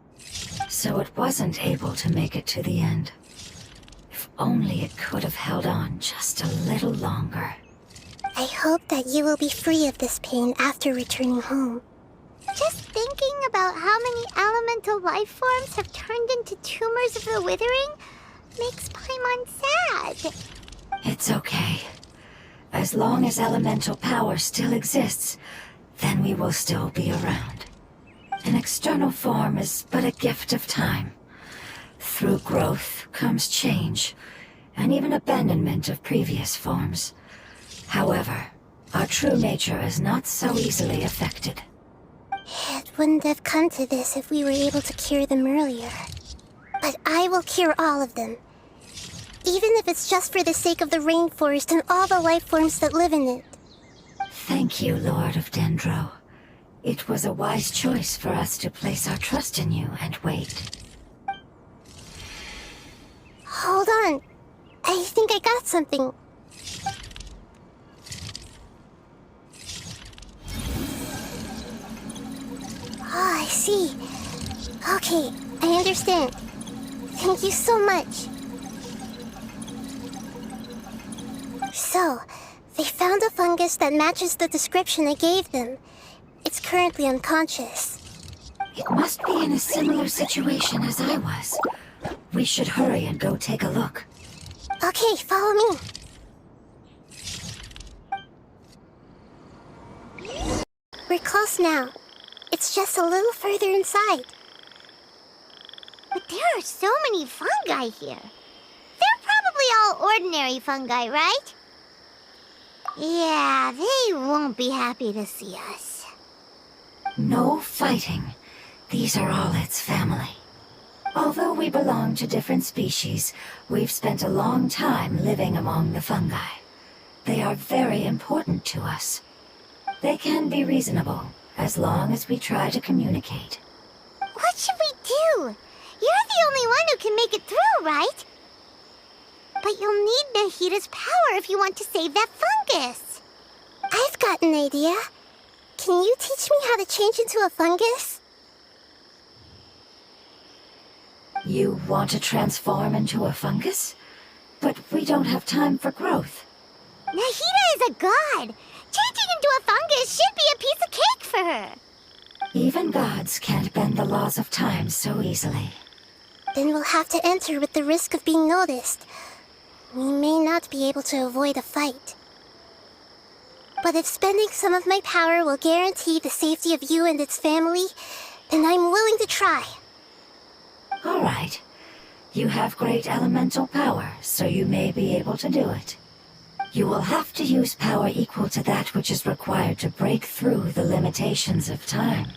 so it wasn't able to make it to the end. If only it could have held on just a little longer. I hope that you will be free of this pain after returning home. Just thinking about how many elemental life forms have turned into tumors of the withering makes Paimon sad. It's okay. As long as elemental power still exists, then we will still be around. An external form is but a gift of time. Through growth comes change, and even abandonment of previous forms. However, our true nature is not so easily affected. It wouldn't have come to this if we were able to cure them earlier. But I will cure all of them. Even if it's just for the sake of the rainforest and all the life forms that live in it. Thank you, Lord of Dendro. It was a wise choice for us to place our trust in you and wait. Hold on. I think I got something. Oh, I see. Okay, I understand. Thank you so much. So, they found a fungus that matches the description I gave them. It's currently unconscious. It must be in a similar situation as I was. We should hurry and go take a look. Okay, follow me. We're close now. It's just a little further inside. But there are so many fungi here. They're probably all ordinary fungi, right? Yeah, they won't be happy to see us. No fighting. These are all its family. Although we belong to different species, we've spent a long time living among the fungi. They are very important to us. They can be reasonable, as long as we try to communicate. What should we do? You're the only one who can make it through, right? But you'll need Nahita's power if you want to save that fungus. I've got an idea. Can you teach me how to change into a fungus? You want to transform into a fungus? But we don't have time for growth. Nahita is a god. Changing into a fungus should be a piece of cake for her. Even gods can't bend the laws of time so easily. Then we'll have to enter with the risk of being noticed. We may not be able to avoid a fight. But if spending some of my power will guarantee the safety of you and its family, then I'm willing to try. All right. You have great elemental power, so you may be able to do it. You will have to use power equal to that which is required to break through the limitations of time.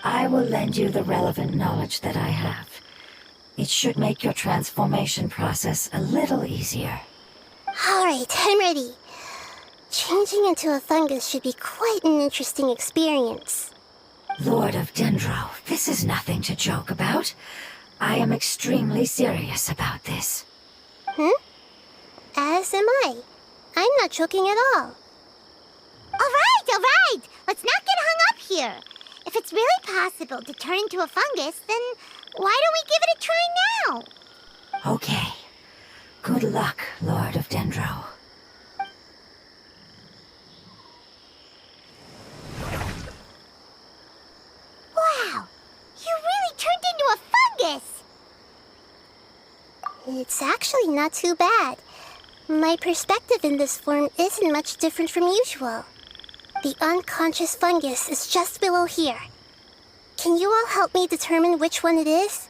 I will lend you the relevant knowledge that I have. It should make your transformation process a little easier. All right, I'm ready. Changing into a fungus should be quite an interesting experience. Lord of Dendro, this is nothing to joke about. I am extremely serious about this. As am I. I'm not joking at all. All right. Let's not get hung up here. If it's really possible to turn into a fungus, then why don't we give it a try now? Okay. Good luck, Lord of Dendro. Wow! You really turned into a fungus! It's actually not too bad. My perspective in this form isn't much different from usual. The unconscious fungus is just below here. Can you all help me determine which one it is?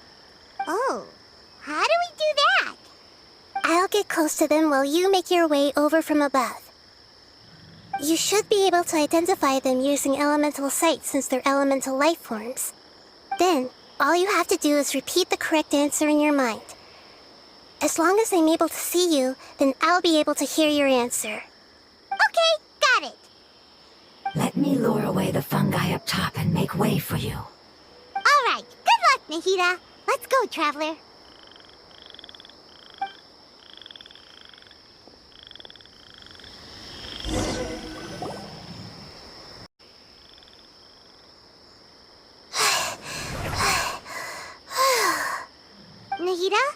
Oh, how do we do that? I'll get close to them while you make your way over from above. You should be able to identify them using elemental sight since they're elemental life forms. Then, all you have to do is repeat the correct answer in your mind. As long as I'm able to see you, then I'll be able to hear your answer. Okay, got it. Let me lure away the fungi up top and make way for you. All right, good luck, Nahita. Let's go, Traveler. Nahida?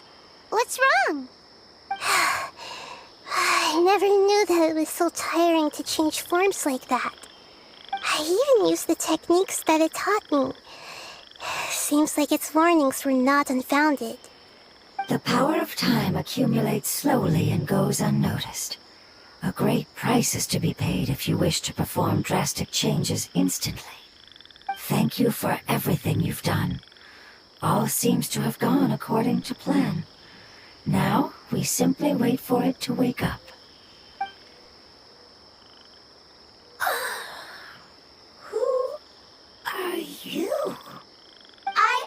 What's wrong? I never knew that it was so tiring to change forms like that. I even used the techniques that it taught me. Seems like its warnings were not unfounded. The power of time accumulates slowly and goes unnoticed. A great price is to be paid if you wish to perform drastic changes instantly. Thank you for everything you've done. All seems to have gone according to plan. Now, we simply wait for it to wake up. Who are you? I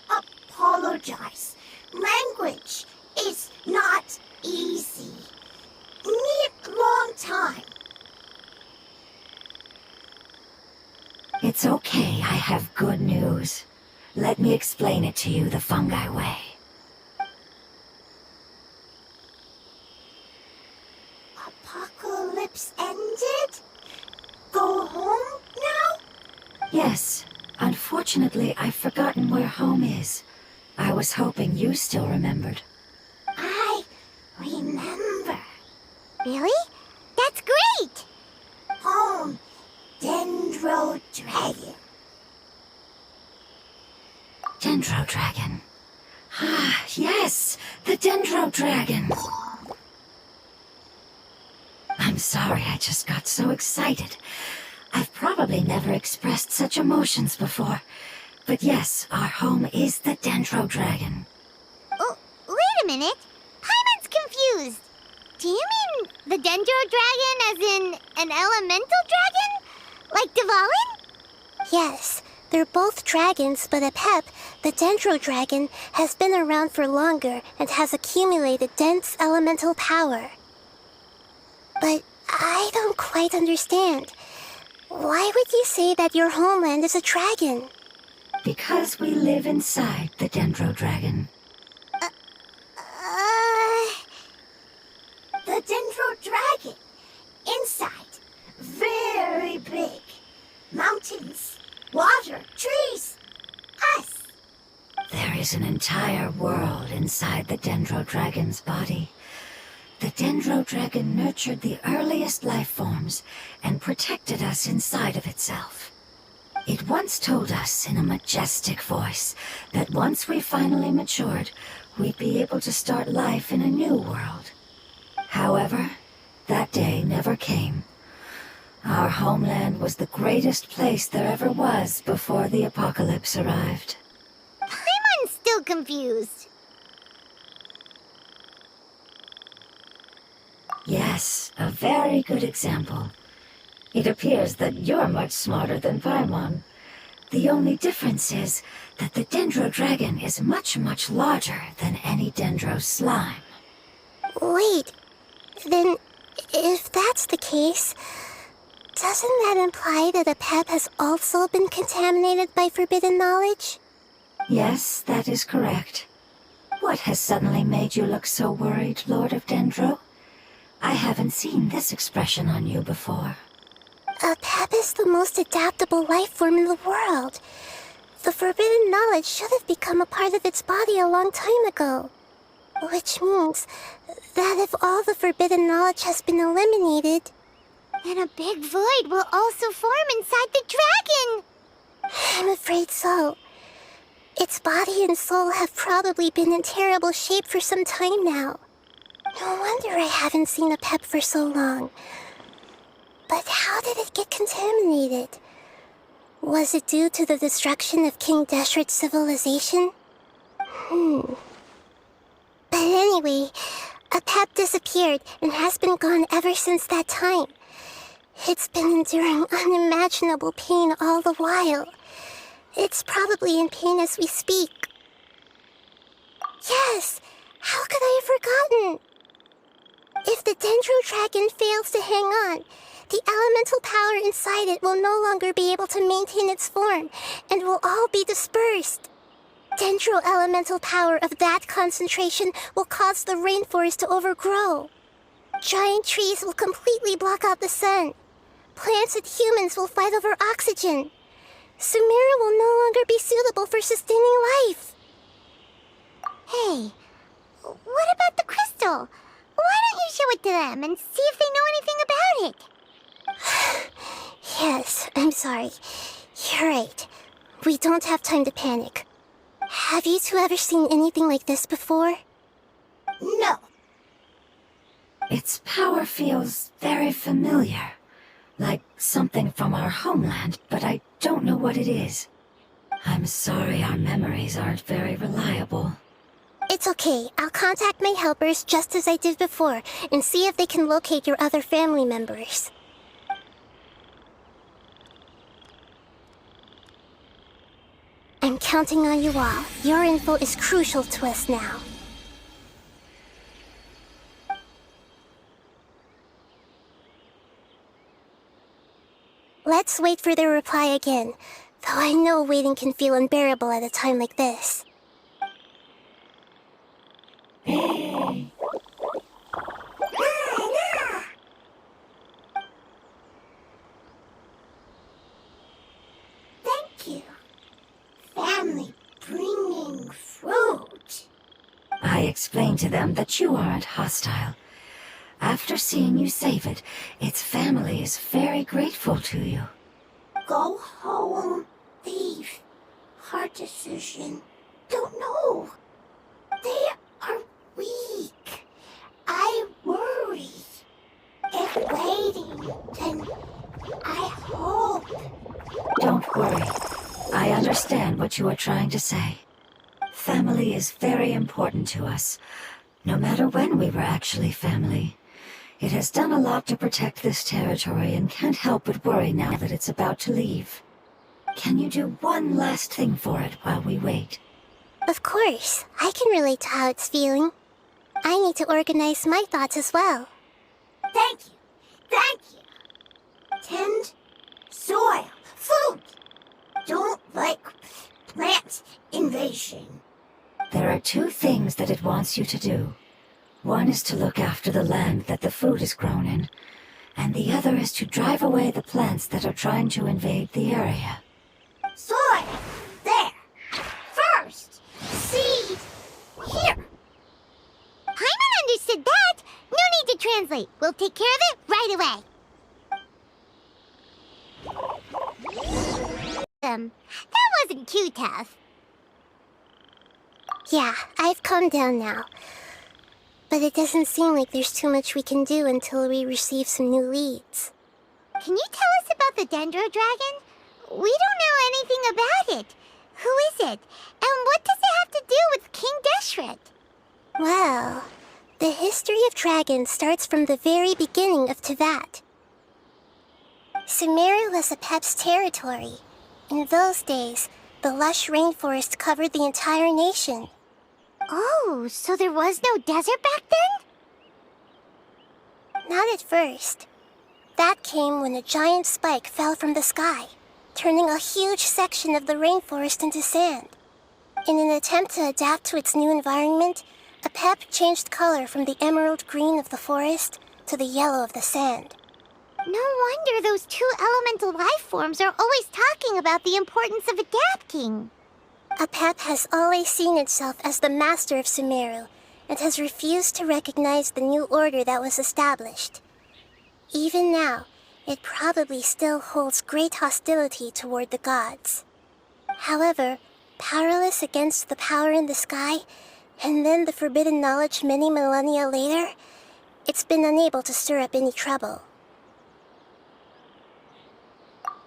apologize. Language is not easy. Need long time. It's okay, I have good news. Let me explain it to you the fungi way. Apocalypse ended? Go home now? Yes. Unfortunately, I've forgotten where home is. I was hoping you still remembered. I remember. Really? That's great! Home, Dendro Dragon. Dendro Dragon. Ah, yes! The Dendro Dragon! I'm sorry, I just got so excited. I've probably never expressed such emotions before. But yes, our home is the Dendro Dragon. Oh, wait a minute. Paimon's confused. Do you mean the Dendro Dragon as in an elemental dragon? Like Dvalin? Yes, they're both dragons, but Apep, the Dendro Dragon, has been around for longer and has accumulated dense elemental power. But I don't quite understand. Why would you say that your homeland is a dragon? Because we live inside the Dendro Dragon. The Dendro Dragon. Inside. Very big. Mountains. Water. Trees. Us. There is an entire world inside the Dendro Dragon's body. The Dendro Dragon nurtured the earliest life forms and protected us inside of itself. It once told us in a majestic voice that once we finally matured, we'd be able to start life in a new world. However, that day never came. Our homeland was the greatest place there ever was before the apocalypse arrived. Paimon's still confused. Yes, a very good example. It appears that you're much smarter than Paimon. The only difference is that the Dendro Dragon is much, much larger than any Dendro slime. Wait, then if that's the case, doesn't that imply that Apep has also been contaminated by forbidden knowledge? Yes, that is correct. What has suddenly made you look so worried, Lord of Dendro? I haven't seen this expression on you before. Apep is the most adaptable life form in the world. The forbidden knowledge should have become a part of its body a long time ago. Which means that if all the forbidden knowledge has been eliminated, then a big void will also form inside the dragon! I'm afraid so. Its body and soul have probably been in terrible shape for some time now. No wonder I haven't seen Apep for so long. But how did it get contaminated? Was it due to the destruction of King Deshret's civilization? But anyway, Apep disappeared and has been gone ever since that time. It's been enduring unimaginable pain all the while. It's probably in pain as we speak. Yes! How could I have forgotten? If the Dendro Dragon fails to hang on, the elemental power inside it will no longer be able to maintain its form, and will all be dispersed. Dendro elemental power of that concentration will cause the rainforest to overgrow. Giant trees will completely block out the sun. Plants and humans will fight over oxygen. Sumeru will no longer be suitable for sustaining life. Hey, what about the crystal? Why don't you show it to them and see if they know anything about it? Yes, I'm sorry. You're right. We don't have time to panic. Have you two ever seen anything like this before? No. Its power feels very familiar. Like something from our homeland, but I don't know what it is. I'm sorry our memories aren't very reliable. It's okay. I'll contact my helpers just as I did before and see if they can locate your other family members. I'm counting on you all. Your info is crucial to us now. Let's wait for their reply again, though I know waiting can feel unbearable at a time like this. Thank you. Family bringing fruit. I explained to them that you aren't hostile. After seeing you save it, its family is very grateful to you. Go home, thief. Hard decision. Don't know. They are weak. I worry. If waiting, then I hope. Don't worry. I understand what you are trying to say. Family is very important to us, no matter when we were actually family. It has done a lot to protect this territory and can't help but worry now that it's about to leave. Can you do one last thing for it while we wait? Of course. I can relate to how it's feeling. I need to organize my thoughts as well. Thank you. Thank you. Tend soil. Food. Don't like plant invasion. There are two things that it wants you to do. One is to look after the land that the food is grown in, and the other is to drive away the plants that are trying to invade the area. Soil. There. First. Seed. Here. Paimon understood that. No need to translate. We'll take care of it right away. That wasn't too tough. Yeah, I've calmed down now. But it doesn't seem like there's too much we can do until we receive some new leads. Can you tell us about the Dendro Dragon? We don't know anything about it. Who is it? And what does it have to do with King Deshret? Well, the history of dragons starts from the very beginning of Teyvat. Sumeru was Apep's territory. In those days, the lush rainforest covered the entire nation. Oh, so there was no desert back then? Not at first. That came when a giant spike fell from the sky, turning a huge section of the rainforest into sand. In an attempt to adapt to its new environment, Apep changed color from the emerald green of the forest to the yellow of the sand. No wonder those two elemental life forms are always talking about the importance of adapting. Apep has always seen itself as the master of Sumeru, and has refused to recognize the new order that was established. Even now, it probably still holds great hostility toward the gods. However, powerless against the power in the sky, and then the forbidden knowledge many millennia later, it's been unable to stir up any trouble.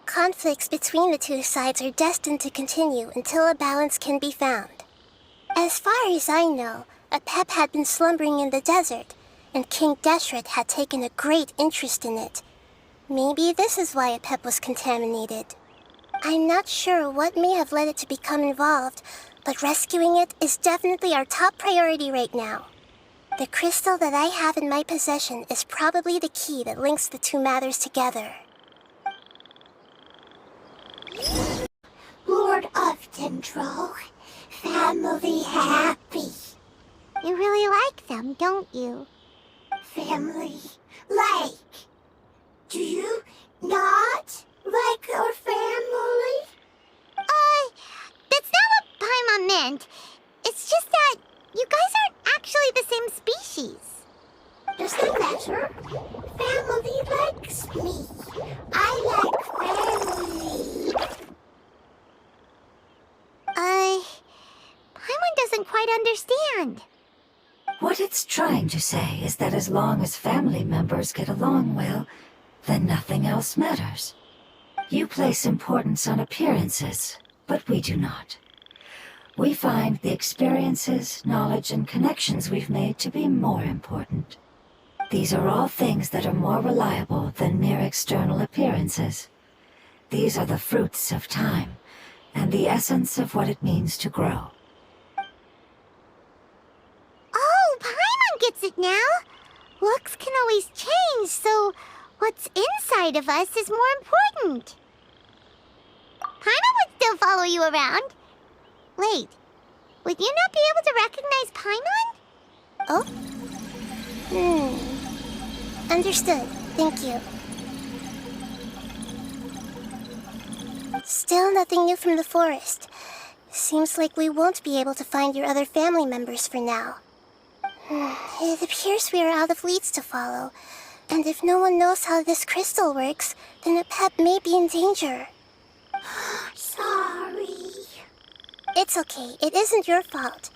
Conflicts between the two sides are destined to continue until a balance can be found. As far as I know, Apep had been slumbering in the desert, and King Deshret had taken a great interest in it. Maybe this is why Apep was contaminated. I'm not sure what may have led it to become involved, but rescuing it is definitely our top priority right now. The crystal that I have in my possession is probably the key that links the two matters together. Lord of Dendro. Family happy. You really like them, don't you? Family like. Do you not like your family? That's not what Paimon meant. It's just that you guys aren't actually the same species. Does that matter? Family likes me. I like family. Paimon doesn't quite understand. What it's trying to say is that as long as family members get along well, then nothing else matters. You place importance on appearances, but we do not. We find the experiences, knowledge, and connections we've made to be more important. These are all things that are more reliable than mere external appearances. These are the fruits of time, and the essence of what it means to grow. Oh, Paimon gets it now. Looks can always change, so what's inside of us is more important. Paimon would still follow you around. Wait, would you not be able to recognize Paimon? Oh? Understood. Thank you. Still nothing new from the forest. Seems like we won't be able to find your other family members for now. It appears we are out of leads to follow. And if no one knows how this crystal works, then a pet may be in danger. Sorry. It's okay. It isn't your fault.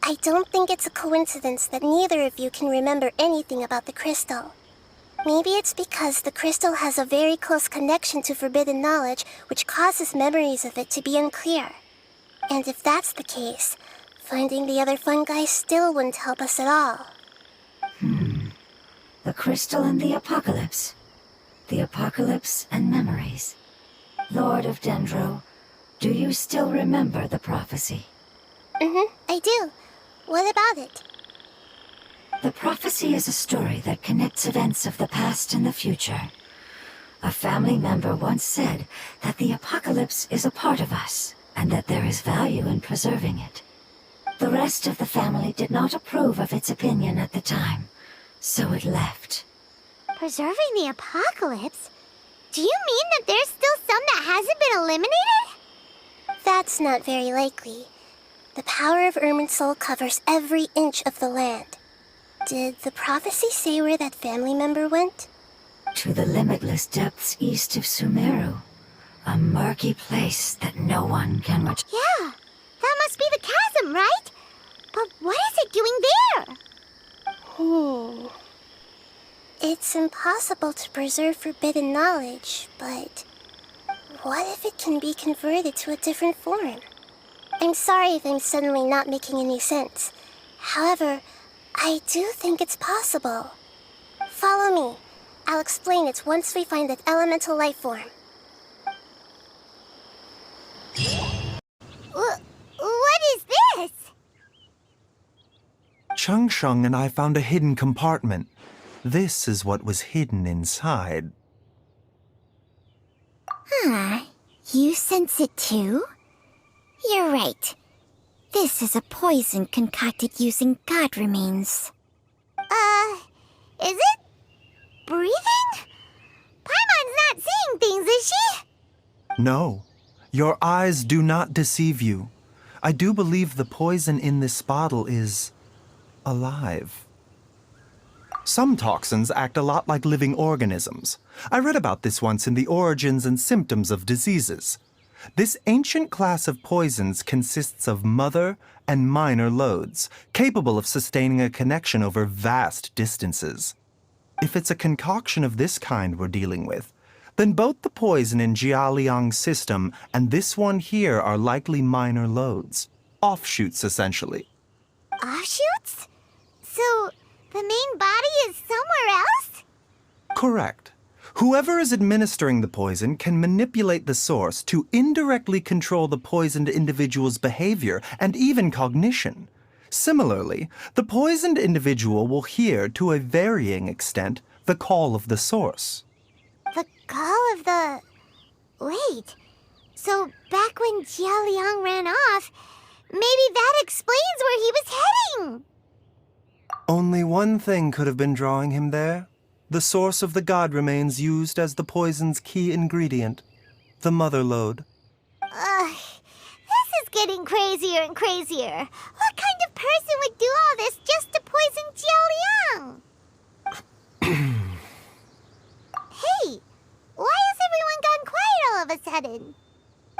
I don't think it's a coincidence that neither of you can remember anything about the crystal. Maybe it's because the crystal has a very close connection to forbidden knowledge, which causes memories of it to be unclear. And if that's the case, finding the other fungi still wouldn't help us at all. The crystal and the apocalypse. The apocalypse and memories. Lord of Dendro, do you still remember the prophecy? I do. What about it? The prophecy is a story that connects events of the past and the future. A family member once said that the apocalypse is a part of us, and that there is value in preserving it. The rest of the family did not approve of its opinion at the time, so it left. Preserving the apocalypse? Do you mean that there's still some that hasn't been eliminated? That's not very likely. The power of Irminsul covers every inch of the land. Did the prophecy say where that family member went? To the limitless depths east of Sumeru. A murky place that no one can reach. Yeah, that must be the chasm, right? But what is it doing there? It's impossible to preserve forbidden knowledge, but what if it can be converted to a different form? I'm sorry if I'm suddenly not making any sense. However, I do think it's possible. Follow me. I'll explain it once we find that elemental life form. What is this? Chung Shung and I found a hidden compartment. This is what was hidden inside. You sense it too? You're right. This is a poison concocted using god remains. Is it breathing? Paimon's not seeing things, is she? No, your eyes do not deceive you. I do believe the poison in this bottle is alive. Some toxins act a lot like living organisms. I read about this once in the Origins and Symptoms of Diseases. This ancient class of poisons consists of mother and minor loads, capable of sustaining a connection over vast distances. If it's a concoction of this kind we're dealing with, then both the poison in Jialiang's system and this one here are likely minor loads. Offshoots, essentially. Offshoots? So, the main body is somewhere else? Correct. Whoever is administering the poison can manipulate the source to indirectly control the poisoned individual's behavior and even cognition. Similarly, the poisoned individual will hear, to a varying extent, the call of the source. The call of the... Wait. So, back when Jialiang ran off, maybe that explains where he was heading! Only one thing could have been drawing him there. The source of the god remains used as the poison's key ingredient, the mother lode. This is getting crazier and crazier. What kind of person would do all this just to poison Jiao Liang? Hey, why has everyone gone quiet all of a sudden?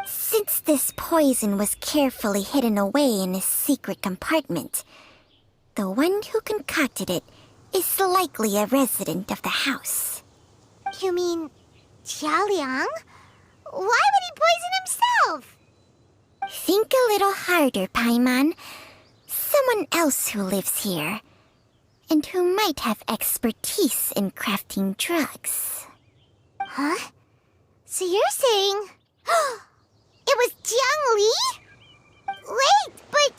Since this poison was carefully hidden away in a secret compartment, the one who concocted it is likely a resident of the house. You mean Jiao Liang? Why would he poison himself? Think a little harder, Paimon. Someone else who lives here, and who might have expertise in crafting drugs. Huh? So you're saying... it was Jiang Li? Wait, but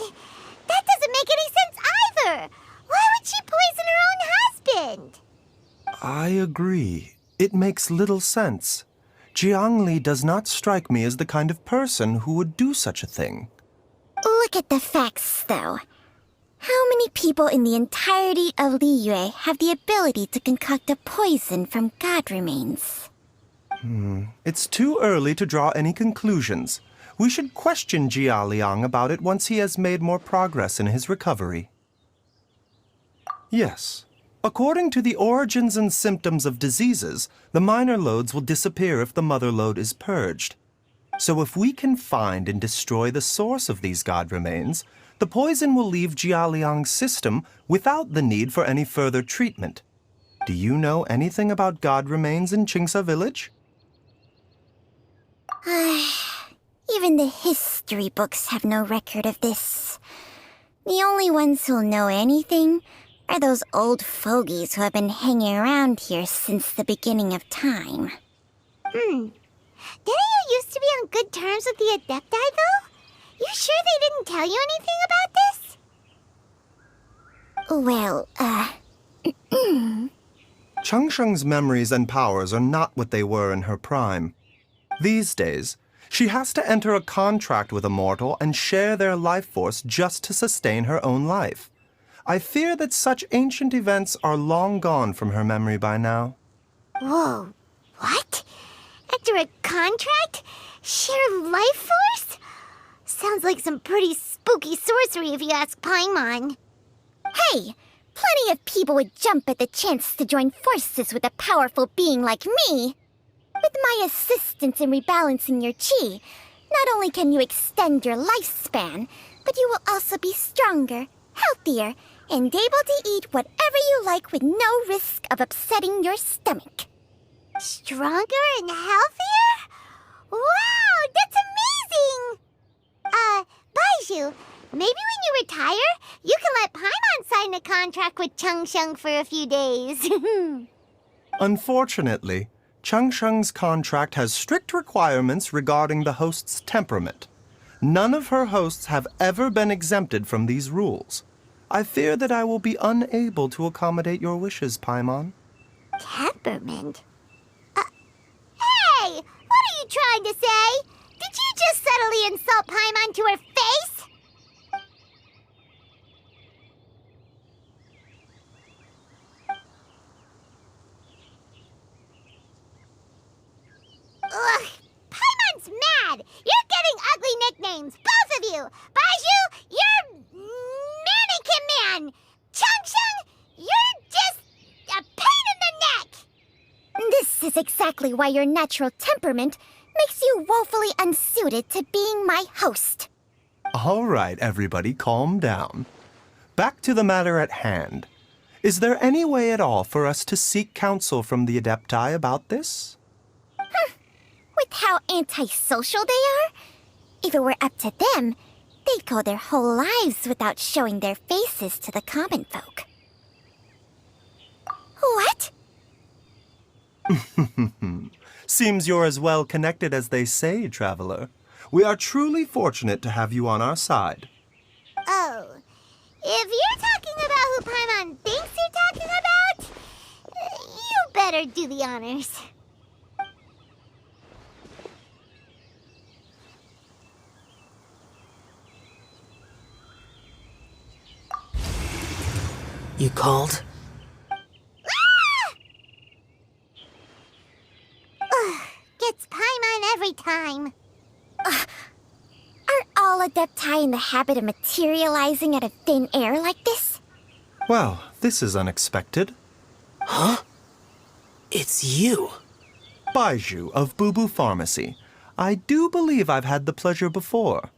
that doesn't make any sense either! Why would she poison her own husband? I agree. It makes little sense. Jiang Li does not strike me as the kind of person who would do such a thing. Look at the facts, though. How many people in the entirety of Liyue have the ability to concoct a poison from god remains? It's too early to draw any conclusions. We should question Jia Liang about it once he has made more progress in his recovery. Yes. According to the origins and symptoms of diseases, the minor loads will disappear if the mother load is purged. So if we can find and destroy the source of these god remains, the poison will leave Jia Liang's system without the need for any further treatment. Do you know anything about god remains in Qingsa village? Even the history books have no record of this. The only ones who'll know anything are those old fogies who have been hanging around here since the beginning of time. Didn't you used to be on good terms with the Adepti, though? You sure they didn't tell you anything about this? Well, Changsheng's memories and powers are not what they were in her prime. These days, she has to enter a contract with a mortal and share their life force just to sustain her own life. I fear that such ancient events are long gone from her memory by now. Whoa, what? Enter a contract? Share life force? Sounds like some pretty spooky sorcery if you ask Paimon. hey! Plenty of people would jump at the chance to join forces with a powerful being like me. With my assistance in rebalancing your chi, not only can you extend your lifespan, but you will also be stronger, healthier, and able to eat whatever you like with no risk of upsetting your stomach. Stronger and healthier? Wow, that's amazing! Baizhu, maybe when you retire, you can let Paimon sign a contract with Changsheng for a few days. Unfortunately, Changsheng's contract has strict requirements regarding the host's temperament. None of her hosts have ever been exempted from these rules. I fear that I will be unable to accommodate your wishes, Paimon. Temperament? Hey! What are you trying to say? Did you just subtly insult Paimon to her face? Ugh! Paimon's mad! You're getting ugly nicknames, both of you! Baizhu, you're Mannequin Man! Changsheng, you're just a pain in the neck! This is exactly why your natural temperament makes you woefully unsuited to being my host. All right, everybody, calm down. Back to the matter at hand. Is there any way at all for us to seek counsel from the Adepti about this? With how antisocial they are? If it were up to them, they'd go their whole lives without showing their faces to the common folk. What? Seems you're as well connected as they say, traveler. We are truly fortunate to have you on our side. Oh, if you're talking about who Paimon thinks you're talking about, you better do the honors. You called? Ugh, gets Paimon every time. Are all Adepti in the habit of materializing out of thin air like this? Well, this is unexpected. Huh? It's you. Baiju of Boo Boo Pharmacy. I do believe I've had the pleasure before.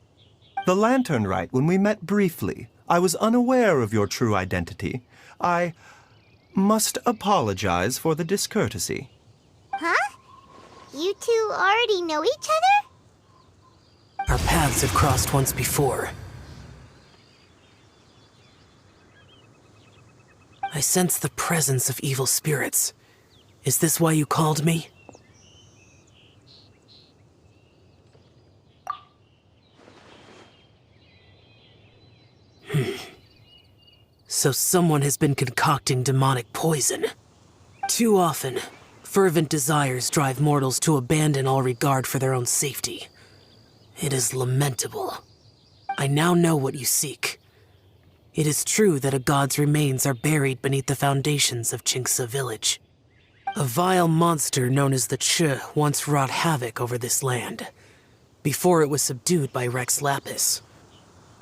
The Lantern Rite, when we met briefly, I was unaware of your true identity. I must apologize for the discourtesy. Huh? You two already know each other? Our paths have crossed once before. I sense the presence of evil spirits. Is this why you called me? So someone has been concocting demonic poison. Too often, fervent desires drive mortals to abandon all regard for their own safety. It is lamentable. I now know what you seek. It is true that a god's remains are buried beneath the foundations of Qingce village. A vile monster known as the Che once wrought havoc over this land, before it was subdued by Rex Lapis.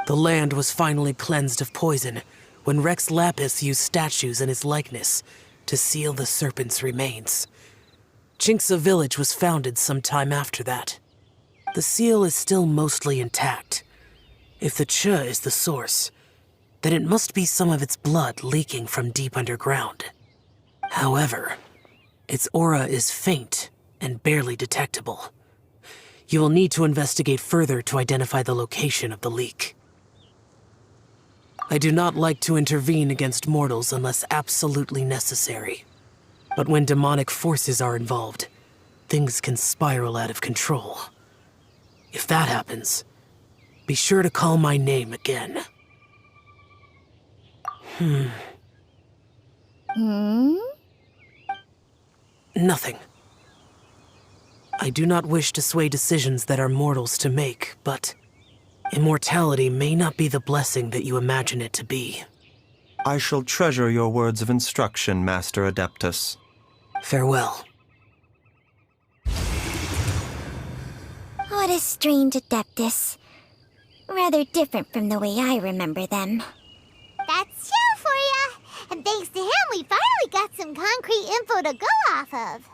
The land was finally cleansed of poison when Rex Lapis used statues in his likeness to seal the serpent's remains. Qingce village was founded some time after that. The seal is still mostly intact. If the Che is the source, then it must be some of its blood leaking from deep underground. However, its aura is faint and barely detectable. You will need to investigate further to identify the location of the leak. I do not like to intervene against mortals unless absolutely necessary. But when demonic forces are involved, things can spiral out of control. If that happens, be sure to call my name again. Nothing. I do not wish to sway decisions that are mortals to make, but immortality may not be the blessing that you imagine it to be. I shall treasure your words of instruction, Master Adeptus. Farewell. What a strange Adeptus. Rather different from the way I remember them. That's Xiao for ya! And thanks to him, we finally got some concrete info to go off of.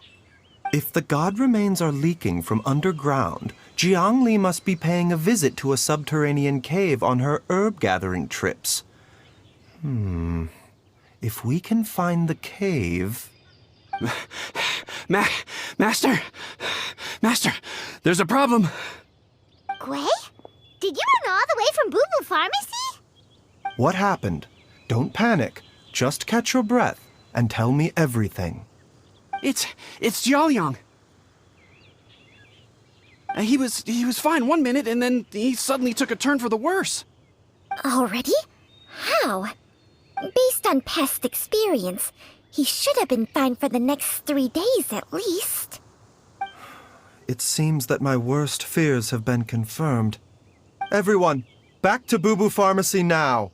If the god remains are leaking from underground, Jiangli must be paying a visit to a subterranean cave on her herb-gathering trips. If we can find the cave... Master! Master, there's a problem! Gui? Did you run all the way from Boo Boo Pharmacy? What happened? Don't panic. Just catch your breath and tell me everything. It's Jiaoyang. He was fine one minute, and then he suddenly took a turn for the worse. Already? How? Based on past experience, he should have been fine for the next 3 days at least. It seems that my worst fears have been confirmed. Everyone, back to Boo Boo Pharmacy now!